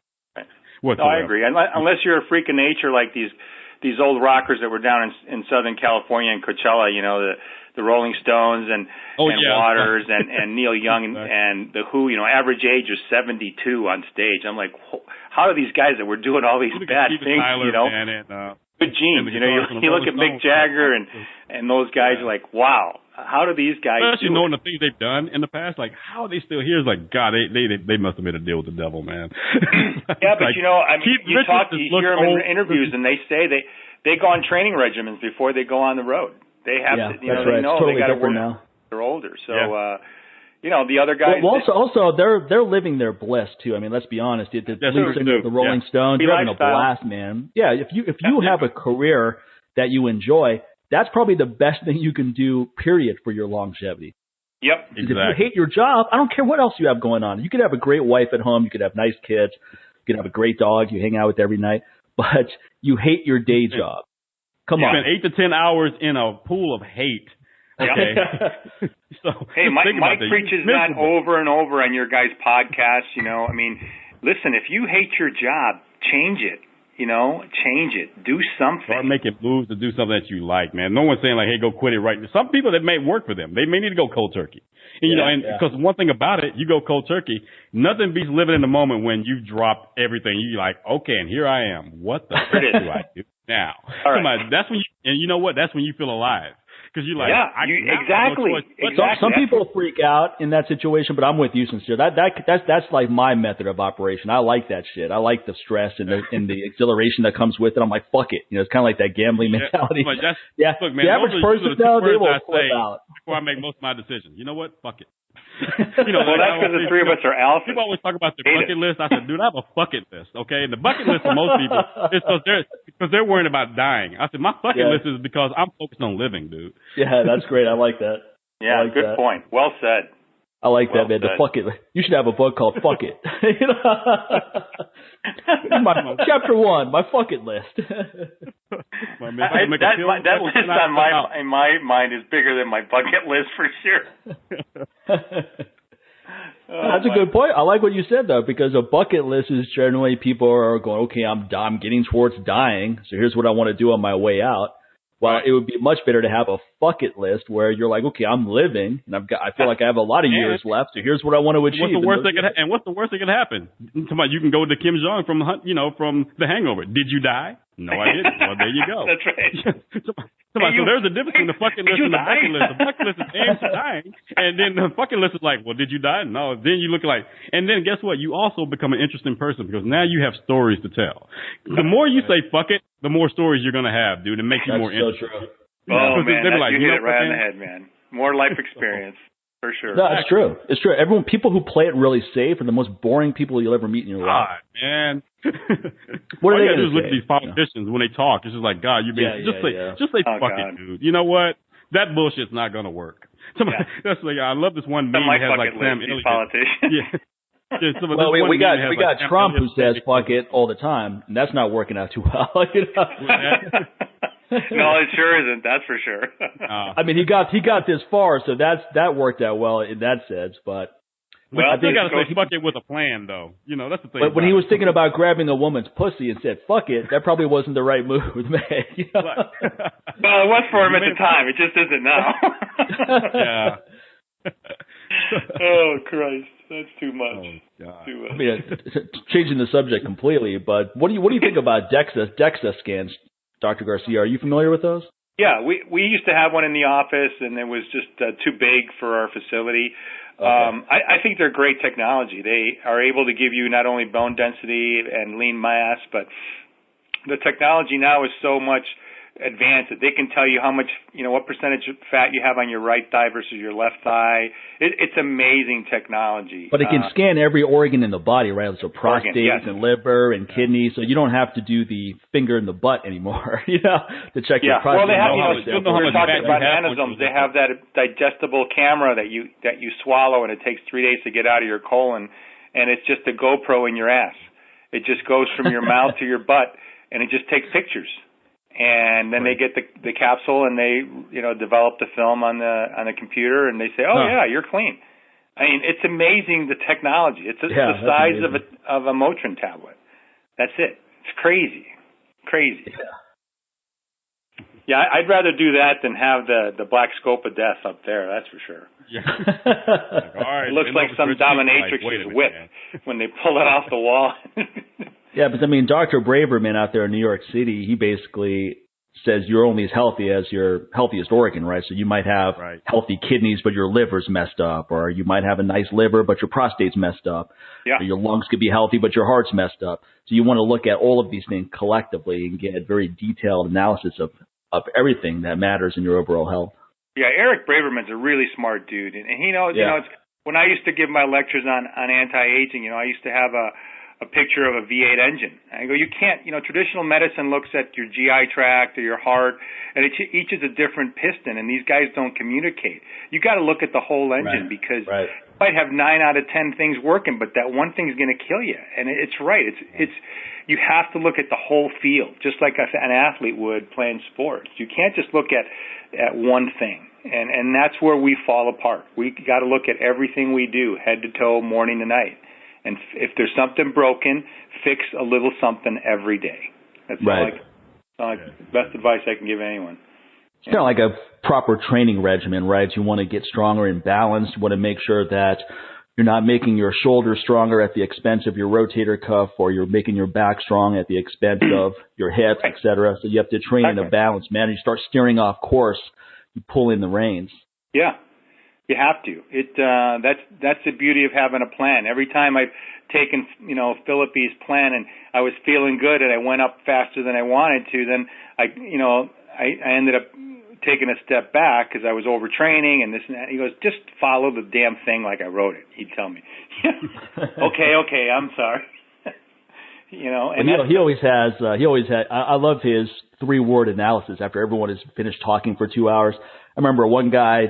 No, I agree. Unless you're a freak of nature like these old rockers that were down in Southern California in Coachella, the Rolling Stones and Waters and Neil Young and the Who, average age was 72 on stage. I'm like, how are these guys that were doing all these bad things, good genes, you look at Mick Jagger and those guys are like, wow, how do these guys especially knowing the things they've done in the past, like how are they still here? It's like, God, they must have made a deal with the devil, man. Yeah, but like, you hear them in interviews and they say they go on training regimens before they go on the road. They have to, they know totally they got to work now. They're older, so the other guys. Well, also they're living their bliss too. I mean, let's be honest. The Rolling Stones, they're having a blast, man. Yeah, if you have a career that you enjoy, that's probably the best thing you can do, period, for your longevity. Yep. Exactly. If you hate your job, I don't care what else you have going on. You could have a great wife at home. You could have nice kids. You could have a great dog you hang out with every night. But you hate your day job. Come on. You spend 8 to 10 hours in a pool of hate. Okay. Hey, Mike preaches that over and over on your guys' podcasts. Listen, if you hate your job, change it. Change it. Do something. Start making moves to do something that you like, man. No one's saying like, hey, go quit it right now. Some people that may work for them, they may need to go cold turkey. And because one thing about it, you go cold turkey, nothing beats living in the moment when you drop everything. You're like, okay, and here I am. What the heck do I do now? All right. Come on, that's when you know what? That's when you feel alive. Because you're like, exactly. Some people freak out in that situation, but I'm with you, sincere. That's like my method of operation. I like that shit. I like the stress and the exhilaration that comes with it. I'm like, fuck it. It's kind of like that gambling mentality. Look, man, the average person, though, they will flip out. before I make most of my decisions. You know what? Fuck it. Well, that's because the three of us are alphas. People always talk about the bucket list. I said, dude, I have a bucket list, okay? And the bucket list for most people is because they're worrying about dying. I said, my bucket list is because I'm focused on living, dude. Yeah, that's great. I like that. Yeah, like good point. Well said. I like that, man. The fuck it. You should have a book called Fuck It. Chapter 1, my fuck it list. That list on my mind is bigger than my bucket list for sure. That's a good point. I like what you said, though, because a bucket list is generally people are going, okay, I'm getting towards dying, so here's what I want to do on my way out. Well, it would be much better to have a bucket list where you're like, okay, I'm living, and I feel like I have a lot of years left, so here's what I want to achieve. What's the worst that could happen? You can go to Kim Jong from The Hangover. Did you die? No, I didn't. Well, there you go. That's right. So there's a difference between the fucking list and the bucket list. The bucket list is aimed to dying, and then the fucking list is like, well, did you die? No. Then you look like, and then guess what? You also become an interesting person because now you have stories to tell. The more you say fuck it, the more stories you're gonna have, dude, and make you more interesting. So true. Oh man, you hit it right on the head, man. More life experience. For sure. No, it's true. It's true. People who play it really safe are the most boring people you'll ever meet in your life. God, man. What are they going to do is look at these politicians when they talk. It's just like, God, just say fuck it, dude. You know what? That bullshit's not going to work. That's like, I love this one meme that has like Sam Elliott. Politicians. Well, we got Trump who says fuck it all the time, and that's not working out too well. No, it sure isn't. That's for sure. I mean, he got this far, so that worked out well in that sense. But I think got to say fuck it with a plan, though. That's the thing. But when he was thinking about grabbing a woman's pussy and said fuck it, that probably wasn't the right move, man. Well, it was for him at the time. It just isn't now. Yeah. Oh Christ, that's too much. Oh, God. Too much. I mean, changing the subject completely, but what do you think about DEXA scans? Dr. Garcia, are you familiar with those? Yeah, we used to have one in the office, and it was just too big for our facility. Okay. I think they're great technology. They are able to give you not only bone density and lean mass, but the technology now is so much advanced that they can tell you how much, what percentage of fat you have on your right thigh versus your left thigh. It's amazing technology. But it can scan every organ in the body, right? So prostate and liver and kidney. So you don't have to do the finger in the butt anymore, to check your prostate. Well, they have, we're talking about nanosomes. They have that digestible camera that you swallow, and it takes 3 days to get out of your colon, and it's just a GoPro in your ass. It just goes from your mouth to your butt, and it just takes pictures. And then they get the capsule, and they develop the film on the computer, and they say, yeah, you're clean. I mean, it's amazing, the technology. It's the size of a Motrin tablet. That's it. It's crazy. Yeah, I'd rather do that than have the black scope of death up there. That's for sure. Yeah. All right, it looks like some dominatrix's whip when they pull it off the wall. Yeah, but I mean, Dr. Braverman out there in New York City, he basically says you're only as healthy as your healthiest organ, right? So you might have healthy kidneys, but your liver's messed up, or you might have a nice liver, but your prostate's messed up. Yeah. Or your lungs could be healthy, but your heart's messed up. So you want to look at all of these things collectively and get a very detailed analysis of everything that matters in your overall health. Yeah, Eric Braverman's a really smart dude, and he knows. It's, when I used to give my lectures on anti-aging, I used to have a picture of a V8 engine. And I go, you can't, traditional medicine looks at your GI tract or your heart, and each is a different piston, and these guys don't communicate. You got to look at the whole engine because you might have 9 out of 10 things working, but that one thing's going to kill you. And it's right. It's you have to look at the whole field, just like an athlete would playing sports. You can't just look at one thing. And that's where we fall apart. We got to look at everything we do, head to toe, morning to night. And if there's something broken, fix a little something every day. That's all best advice I can give anyone. It's kind of like a proper training regimen, right? You want to get stronger and balanced. You want to make sure that you're not making your shoulders stronger at the expense of your rotator cuff, or you're making your back strong at the expense of your hips, et cetera. So you have to train in a balanced manner. You start steering off course, you pull in the reins. Yeah. You have to. That's the beauty of having a plan. Every time I've taken, Philippi's plan and I was feeling good and I went up faster than I wanted to, then I ended up taken a step back because I was overtraining and this and that. He goes, just follow the damn thing like I wrote it. He'd tell me. Okay, I'm sorry. And he always has. I love his 3-word analysis after everyone has finished talking for 2 hours. I remember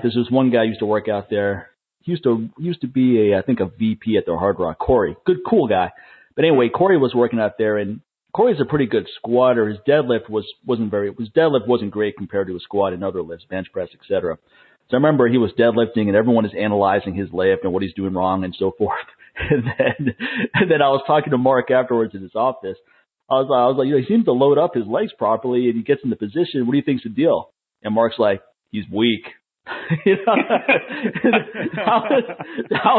there's this one guy used to work out there. He used to be a VP at the Hard Rock. Corey, good, cool guy. But anyway, Corey was working out there, and Corey's a pretty good squatter. His deadlift wasn't great compared to his squat and other lifts, bench press, etc. So I remember he was deadlifting, and everyone is analyzing his lift and what he's doing wrong and so forth. And then I was talking to Mark afterwards in his office. I was like, he seems to load up his legs properly, and he gets into position. What do you think's the deal? And Mark's like, he's weak. How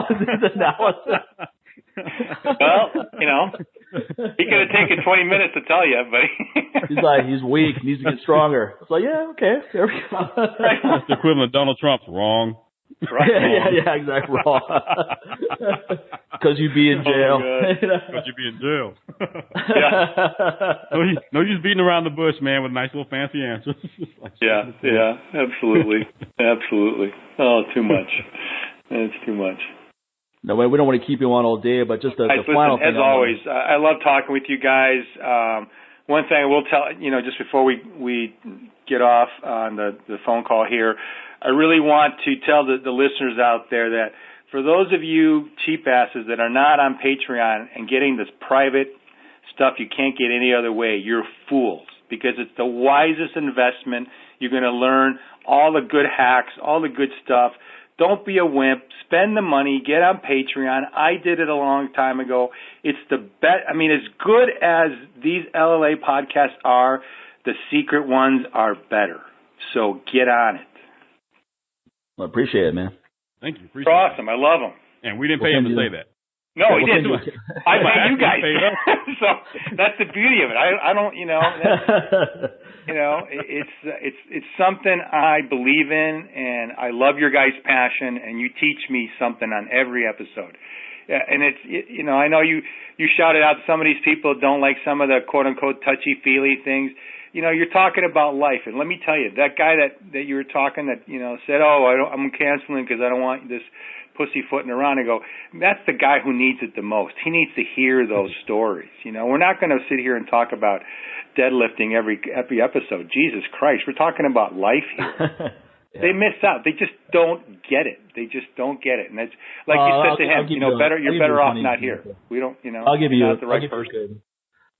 is his analysis? Well, he could have taken 20 minutes to tell you, but he's like, he's weak, needs to get stronger. It's like, yeah, okay, there we go. That's the equivalent of Donald Trump's wrong. Right. Yeah, exactly, wrong. Because you'd be in jail. Because you'd be in jail. Yeah. No use beating around the bush, man, with nice little fancy answers. Yeah, absolutely. Absolutely. Oh, too much. It's too much. No, we don't want to keep you on all day, but just the final thing. As always, I love talking with you guys. One thing I will tell, just before we get off on the phone call here, I really want to tell the listeners out there that for those of you cheap asses that are not on Patreon and getting this private stuff you can't get any other way, you're fools, because it's the wisest investment. You're going to learn all the good hacks, all the good stuff. Don't be a wimp. Spend the money. Get on Patreon. I did it a long time ago. It's the best. I mean, as good as these LLA podcasts are, the secret ones are better. So get on it. Well, I appreciate it, man. Thank you. They're awesome. I love them. And we didn't pay him to say that. No, he didn't. I pay you guys. So that's the beauty of it. I don't, it's something I believe in, and I love your guys' passion, and you teach me something on every episode. And it's, I know you shouted out some of these people don't like some of the quote unquote touchy feely things. You're talking about life, and let me tell you, that guy that you were talking that said, I'm canceling because I don't want this pussyfooting around. I go, that's the guy who needs it the most. He needs to hear those stories. We're not going to sit here and talk about deadlifting every episode. Jesus Christ, we're talking about life here. Yeah. They miss out. They just don't get it. And that's like you said to him. You're better off not here. We don't. I'll give you the right person.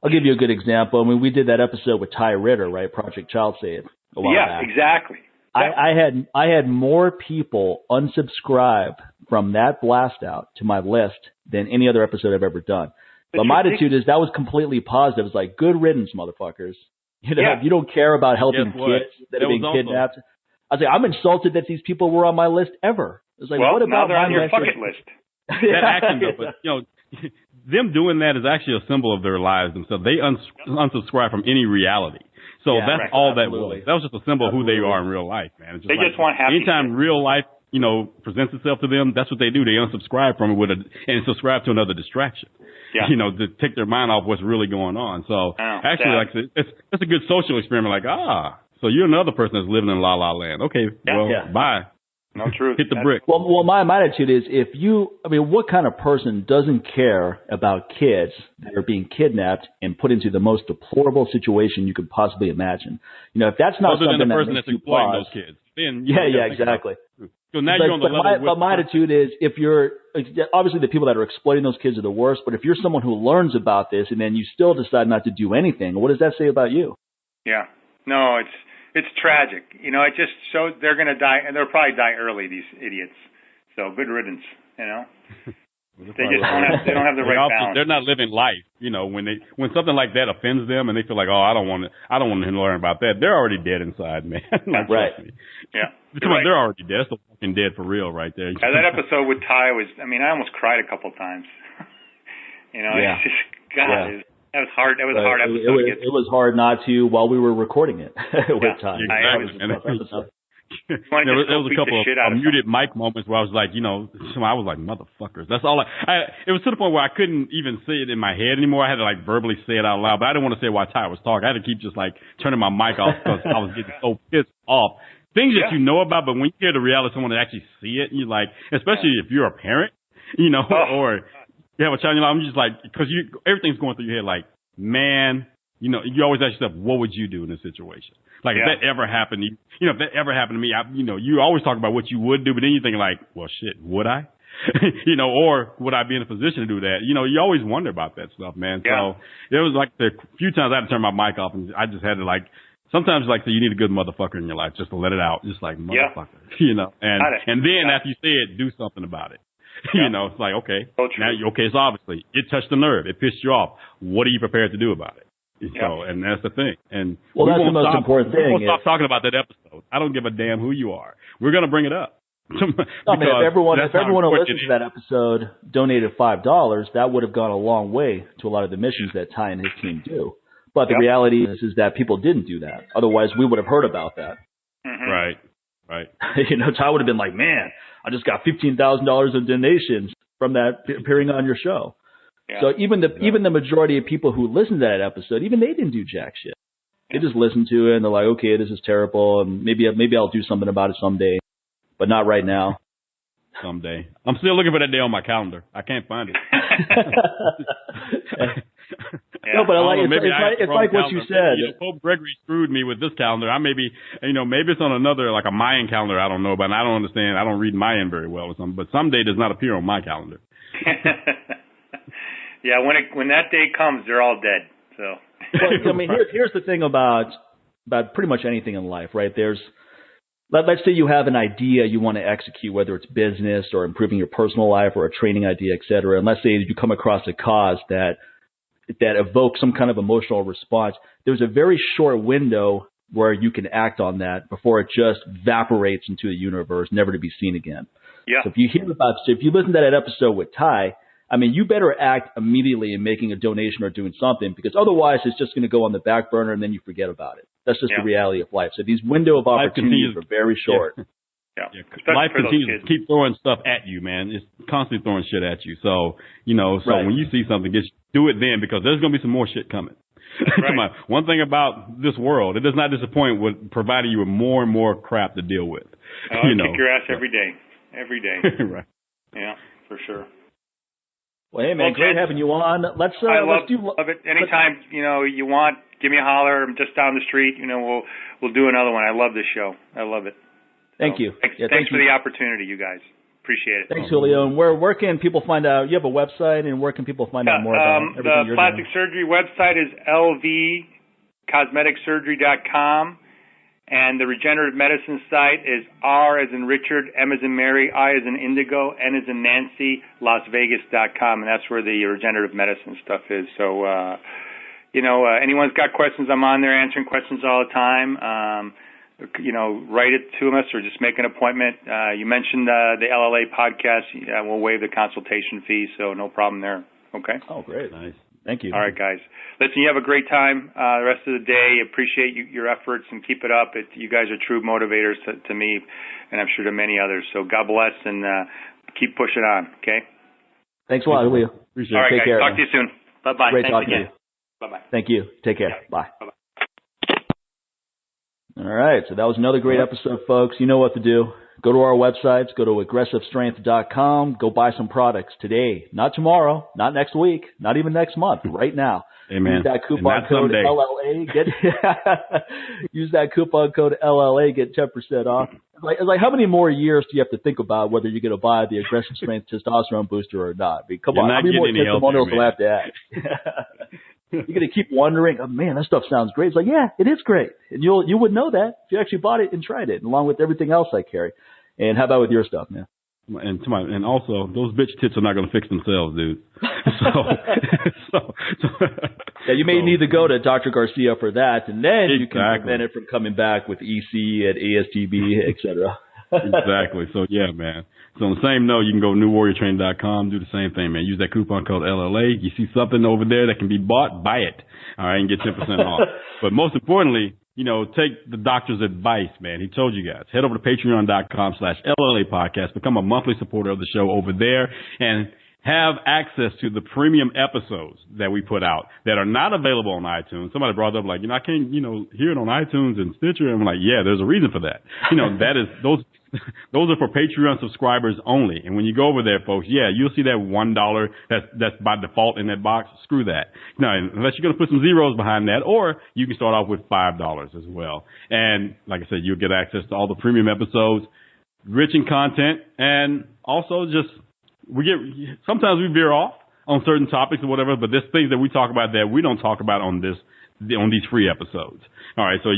I'll give you a good example. I mean, we did that episode with Ty Ritter, right? Project Child Save. Yeah, exactly. I had more people unsubscribe from that blast out to my list than any other episode I've ever done. But my attitude is that was completely positive. It's like, good riddance, motherfuckers. If you don't care about helping kids that have been kidnapped. I was like, I'm insulted that these people were on my list ever. It's like, what about now they're on your bucket list. That action, though, but them doing that is actually a symbol of their lives themselves. They unsubscribe from any reality. So that's all that was. That was just a symbol of who they are in real life, man. It's just just want happy. Anytime real life, presents itself to them, that's what they do. They unsubscribe from it and subscribe to another distraction. Yeah. To take their mind off what's really going on. So actually, it's a good social experiment. Like, so you're another person that's living in La La Land. Okay, bye. No truth. Hit the brick. Well, my attitude is what kind of person doesn't care about kids that are being kidnapped and put into the most deplorable situation you could possibly imagine? If that's not other something than the person that that's exploiting those kids. Then exactly. So now you're on the level. But my attitude is, if you're obviously the people that are exploiting those kids are the worst. But if you're someone who learns about this and then you still decide not to do anything, what does that say about you? Yeah. No, it's tragic. It just shows they're going to die, and they'll probably die early, these idiots. So good riddance, They just don't have the right balance. They're not living life, when something like that offends them and they feel like, I don't want to learn about that. They're already dead inside, man. Right. Yeah. They're already dead. That's the fucking dead for real right there. Yeah, that episode with Ty was, I almost cried a couple times. It's just, God, that was hard. That was a hard episode. It was hard not to while we were recording it with Ty. There was a couple of muted mic moments where I was like, I was like, motherfuckers. That's all. It was to the point where I couldn't even say it in my head anymore. I had to verbally say it out loud, but I didn't want to say it while Ty was talking. I had to keep just turning my mic off because I was getting so pissed off. things that you know about, but when you hear the reality of someone that actually see it, you like, especially if you're a parent, you know, or you have a child, you know, I'm just like, because everything's going through your head, like, man, you know, you always ask yourself, what would you do in this situation? Like, if that ever happened to you, you know, if that ever happened to me, you know, you always talk about what you would do, but then you think like, well, shit, would I? You know, or would I be in a position to do that? You know, you always wonder about that stuff, man. So there was like the few times I had to turn my mic off, and I just had to like, sometimes like you need a good motherfucker in your life just to let it out, just like motherfucker, you know. And then after you say it, do something about it. You know, it's like, okay, now so obviously it touched the nerve, it pissed you off. What are you prepared to do about it? So, and that's the thing. And well, that's the most important thing. We won't stop talking about that episode. I don't give a damn who you are. We're gonna bring it up. No, man, if everyone who listened to that episode donated $5, that would have gone a long way to a lot of the missions that Ty and his team do. But the reality is that people didn't do that. Otherwise, we would have heard about that. Right. You know, Ty would have been like, man, I just got $15,000 of donations from that appearing on your show. Yeah. So even the majority of people who listened to that episode, even they didn't do jack shit. They just listened to it and they're like, okay, this is terrible, and maybe I'll do something about it someday. But not right now. Someday. I'm still looking for that day on my calendar. I can't find it. No, but it's like what you said. You know, Pope Gregory screwed me with this calendar. I maybe it's on another, like a Mayan calendar I don't know about, and I don't understand. I don't read Mayan very well or something, but someday does not appear on my calendar. Yeah, when that day comes, they're all dead. So. Well, I mean, here's the thing about pretty much anything in life, right? Let's say you have an idea you want to execute, whether it's business or improving your personal life or a training idea, et cetera. And let's say you come across a cause that evokes some kind of emotional response. There's a very short window where you can act on that before it just evaporates into the universe, never to be seen again. Yeah. So if you listen to that episode with Ty, I mean, you better act immediately in making a donation or doing something, because otherwise it's just going to go on the back burner and then you forget about it. That's just the reality of life. So these window of opportunities are very short. Life continues to keep throwing stuff at you, man. It's constantly throwing shit at you. So, you know, when you see something, just do it then, because there's going to be some more shit coming. Come on. One thing about this world, it does not disappoint with providing you with more and more crap to deal with. You know, kick your ass every day. Every day. Right. Yeah, for sure. Well, hey, man, great having you on. Let's love it. Anytime, you know, you want, give me a holler. I'm just down the street. You know, we'll do another one. I love this show. I love it. Thank you. Thanks for the opportunity, you guys. Appreciate it. Thanks, Julio. And where can people find out? You have a website, and where can people find out more about everything you're doing? The plastic surgery website is lvcosmeticsurgery.com. And the regenerative medicine site is R as in Richard, M as in Mary, I as in Indigo, N as in Nancy, LasVegas.com. And that's where the regenerative medicine stuff is. So, you know, anyone's got questions, I'm on there answering questions all the time. You know, write it to us or just make an appointment. You mentioned the LLA podcast. We'll waive the consultation fee, so no problem there. Okay? Oh, great. Nice. Thank you. All right, guys. Listen, you have a great time the rest of the day. Appreciate your efforts and keep it up. You guys are true motivators to me, and I'm sure to many others. So God bless, and keep pushing on, okay? Thanks a lot, Julio. Appreciate it. All right, guys. Talk to you soon. Bye-bye. Great talking to you. Bye-bye. Thank you. Take care. Yeah. Bye. Bye-bye. All right, so that was another great episode, folks. You know what to do. Go to our websites. Go to aggressivestrength.com. Go buy some products today, not tomorrow, not next week, not even next month, right now. Amen. Use that coupon code LLA. Use that coupon code LLA. Get 10% off. It's like how many more years do you have to think about whether you're going to buy the Aggressive Strength Testosterone Booster or not? I mean, come on, how many more testimonials will I have to add? You're going to keep wondering, oh, man, that stuff sounds great. It's like, yeah, it is great. And you would know that if you actually bought it and tried it, along with everything else I carry. And how about with your stuff, man? And also, those bitch tits are not going to fix themselves, dude. Yeah, you may need to go to Dr. Garcia for that, and then you can prevent it from coming back with EC and ASTB, et cetera. Exactly. So, yeah, man. So, on the same note, you can go to newwarriortraining.com, do the same thing, man. Use that coupon code LLA. You see something over there that can be bought, buy it. All right, and get 10% off. But most importantly, you know, take the doctor's advice, man. He told you guys. Head over to patreon.com/LLA podcast. Become a monthly supporter of the show over there. And have access to the premium episodes that we put out that are not available on iTunes. Somebody brought up, like, I can't, hear it on iTunes and Stitcher. And I'm like, yeah, there's a reason for that. That is, those are for Patreon subscribers only. And when you go over there, folks, yeah, you'll see that $1 that's by default in that box. Screw that. Now, unless you're going to put some zeros behind that, or you can start off with $5 as well. And like I said, you'll get access to all the premium episodes, rich in content, and also just, sometimes we veer off on certain topics or whatever, but there's things that we talk about that we don't talk about on these free episodes. All right. So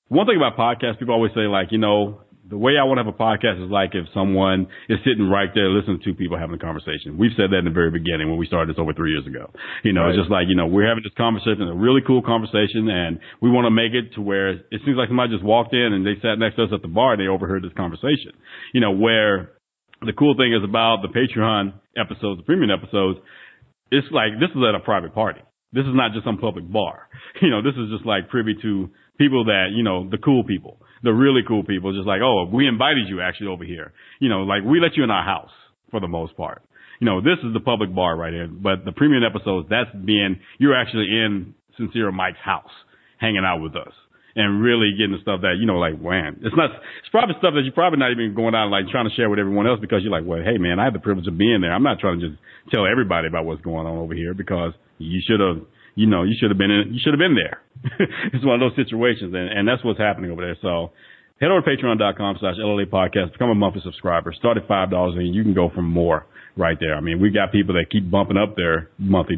one thing about podcasts, people always say, like, the way I want to have a podcast is like if someone is sitting right there listening to two people having a conversation. We've said that in the very beginning when we started this over 3 years ago. Right. It's just like, we're having this conversation, a really cool conversation, and we want to make it to where it seems like somebody just walked in and they sat next to us at the bar and they overheard this conversation. Where the cool thing is about the Patreon episodes, the premium episodes, it's like this is at a private party. This is not just some public bar. This is just like privy to people that, the cool people, the really cool people, just like, oh, we invited you actually over here. Like we let you in our house for the most part. This is the public bar right here. But the premium episodes, you're actually in Sincere Mike's house hanging out with us. And really getting the stuff that, like, man, it's probably stuff that you're probably not even going out and like trying to share with everyone else because you're like, well, hey man, I have the privilege of being there. I'm not trying to just tell everybody about what's going on over here because you should have been there. It's one of those situations. And that's what's happening over there. So head over to patreon.com/LLA podcast, become a monthly subscriber, start at $5 and you can go for more right there. I mean, we got people that keep bumping up their monthly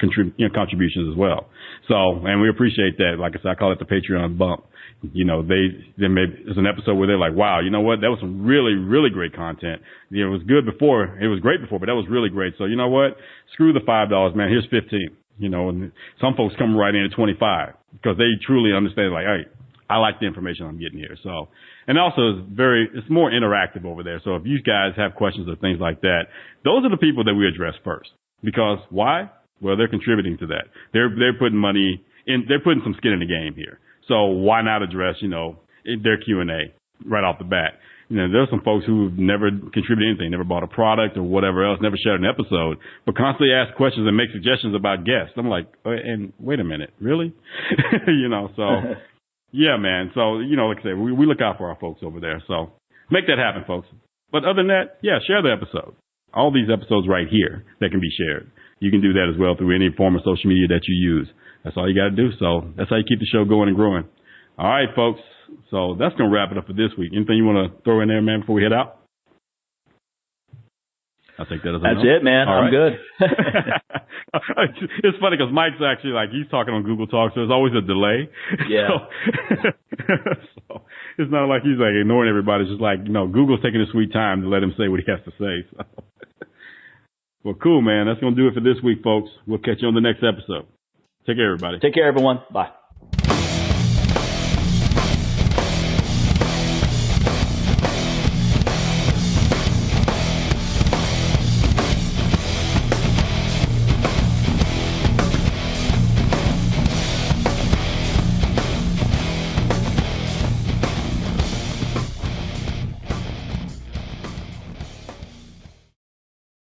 contributions as well. So, and we appreciate that. Like I said, I call it the Patreon bump. There's an episode where they're like, wow, you know what? That was some really, really great content. It was good before. It was great before, but that was really great. So, you know what? Screw the $5, man. Here's 15. And some folks come right in at 25 because they truly understand, like, hey, I like the information I'm getting here. So, and also it's more interactive over there. So if you guys have questions or things like that, those are the people that we address first. Because why? Well, they're contributing to that. They're putting money in, they're putting some skin in the game here. So why not address, their Q&A right off the bat? There's some folks who've never contributed anything, never bought a product or whatever else, never shared an episode, but constantly ask questions and make suggestions about guests. I'm like, and wait a minute, really? So yeah, man. So, like I said, we look out for our folks over there. So make that happen, folks. But other than that, yeah, share the episode. All these episodes right here that can be shared. You can do that as well through any form of social media that you use. That's all you got to do. So that's how you keep the show going and growing. All right, folks. So that's going to wrap it up for this week. Anything you want to throw in there, man, before we head out? I think that's it, man. All I'm good. It's funny because Mike's actually he's talking on Google Talk, so there's always a delay. Yeah. So it's not like he's ignoring everybody. It's just Google's taking his sweet time to let him say what he has to say. So. Well, cool, man. That's going to do it for this week, folks. We'll catch you on the next episode. Take care, everybody. Take care, everyone. Bye.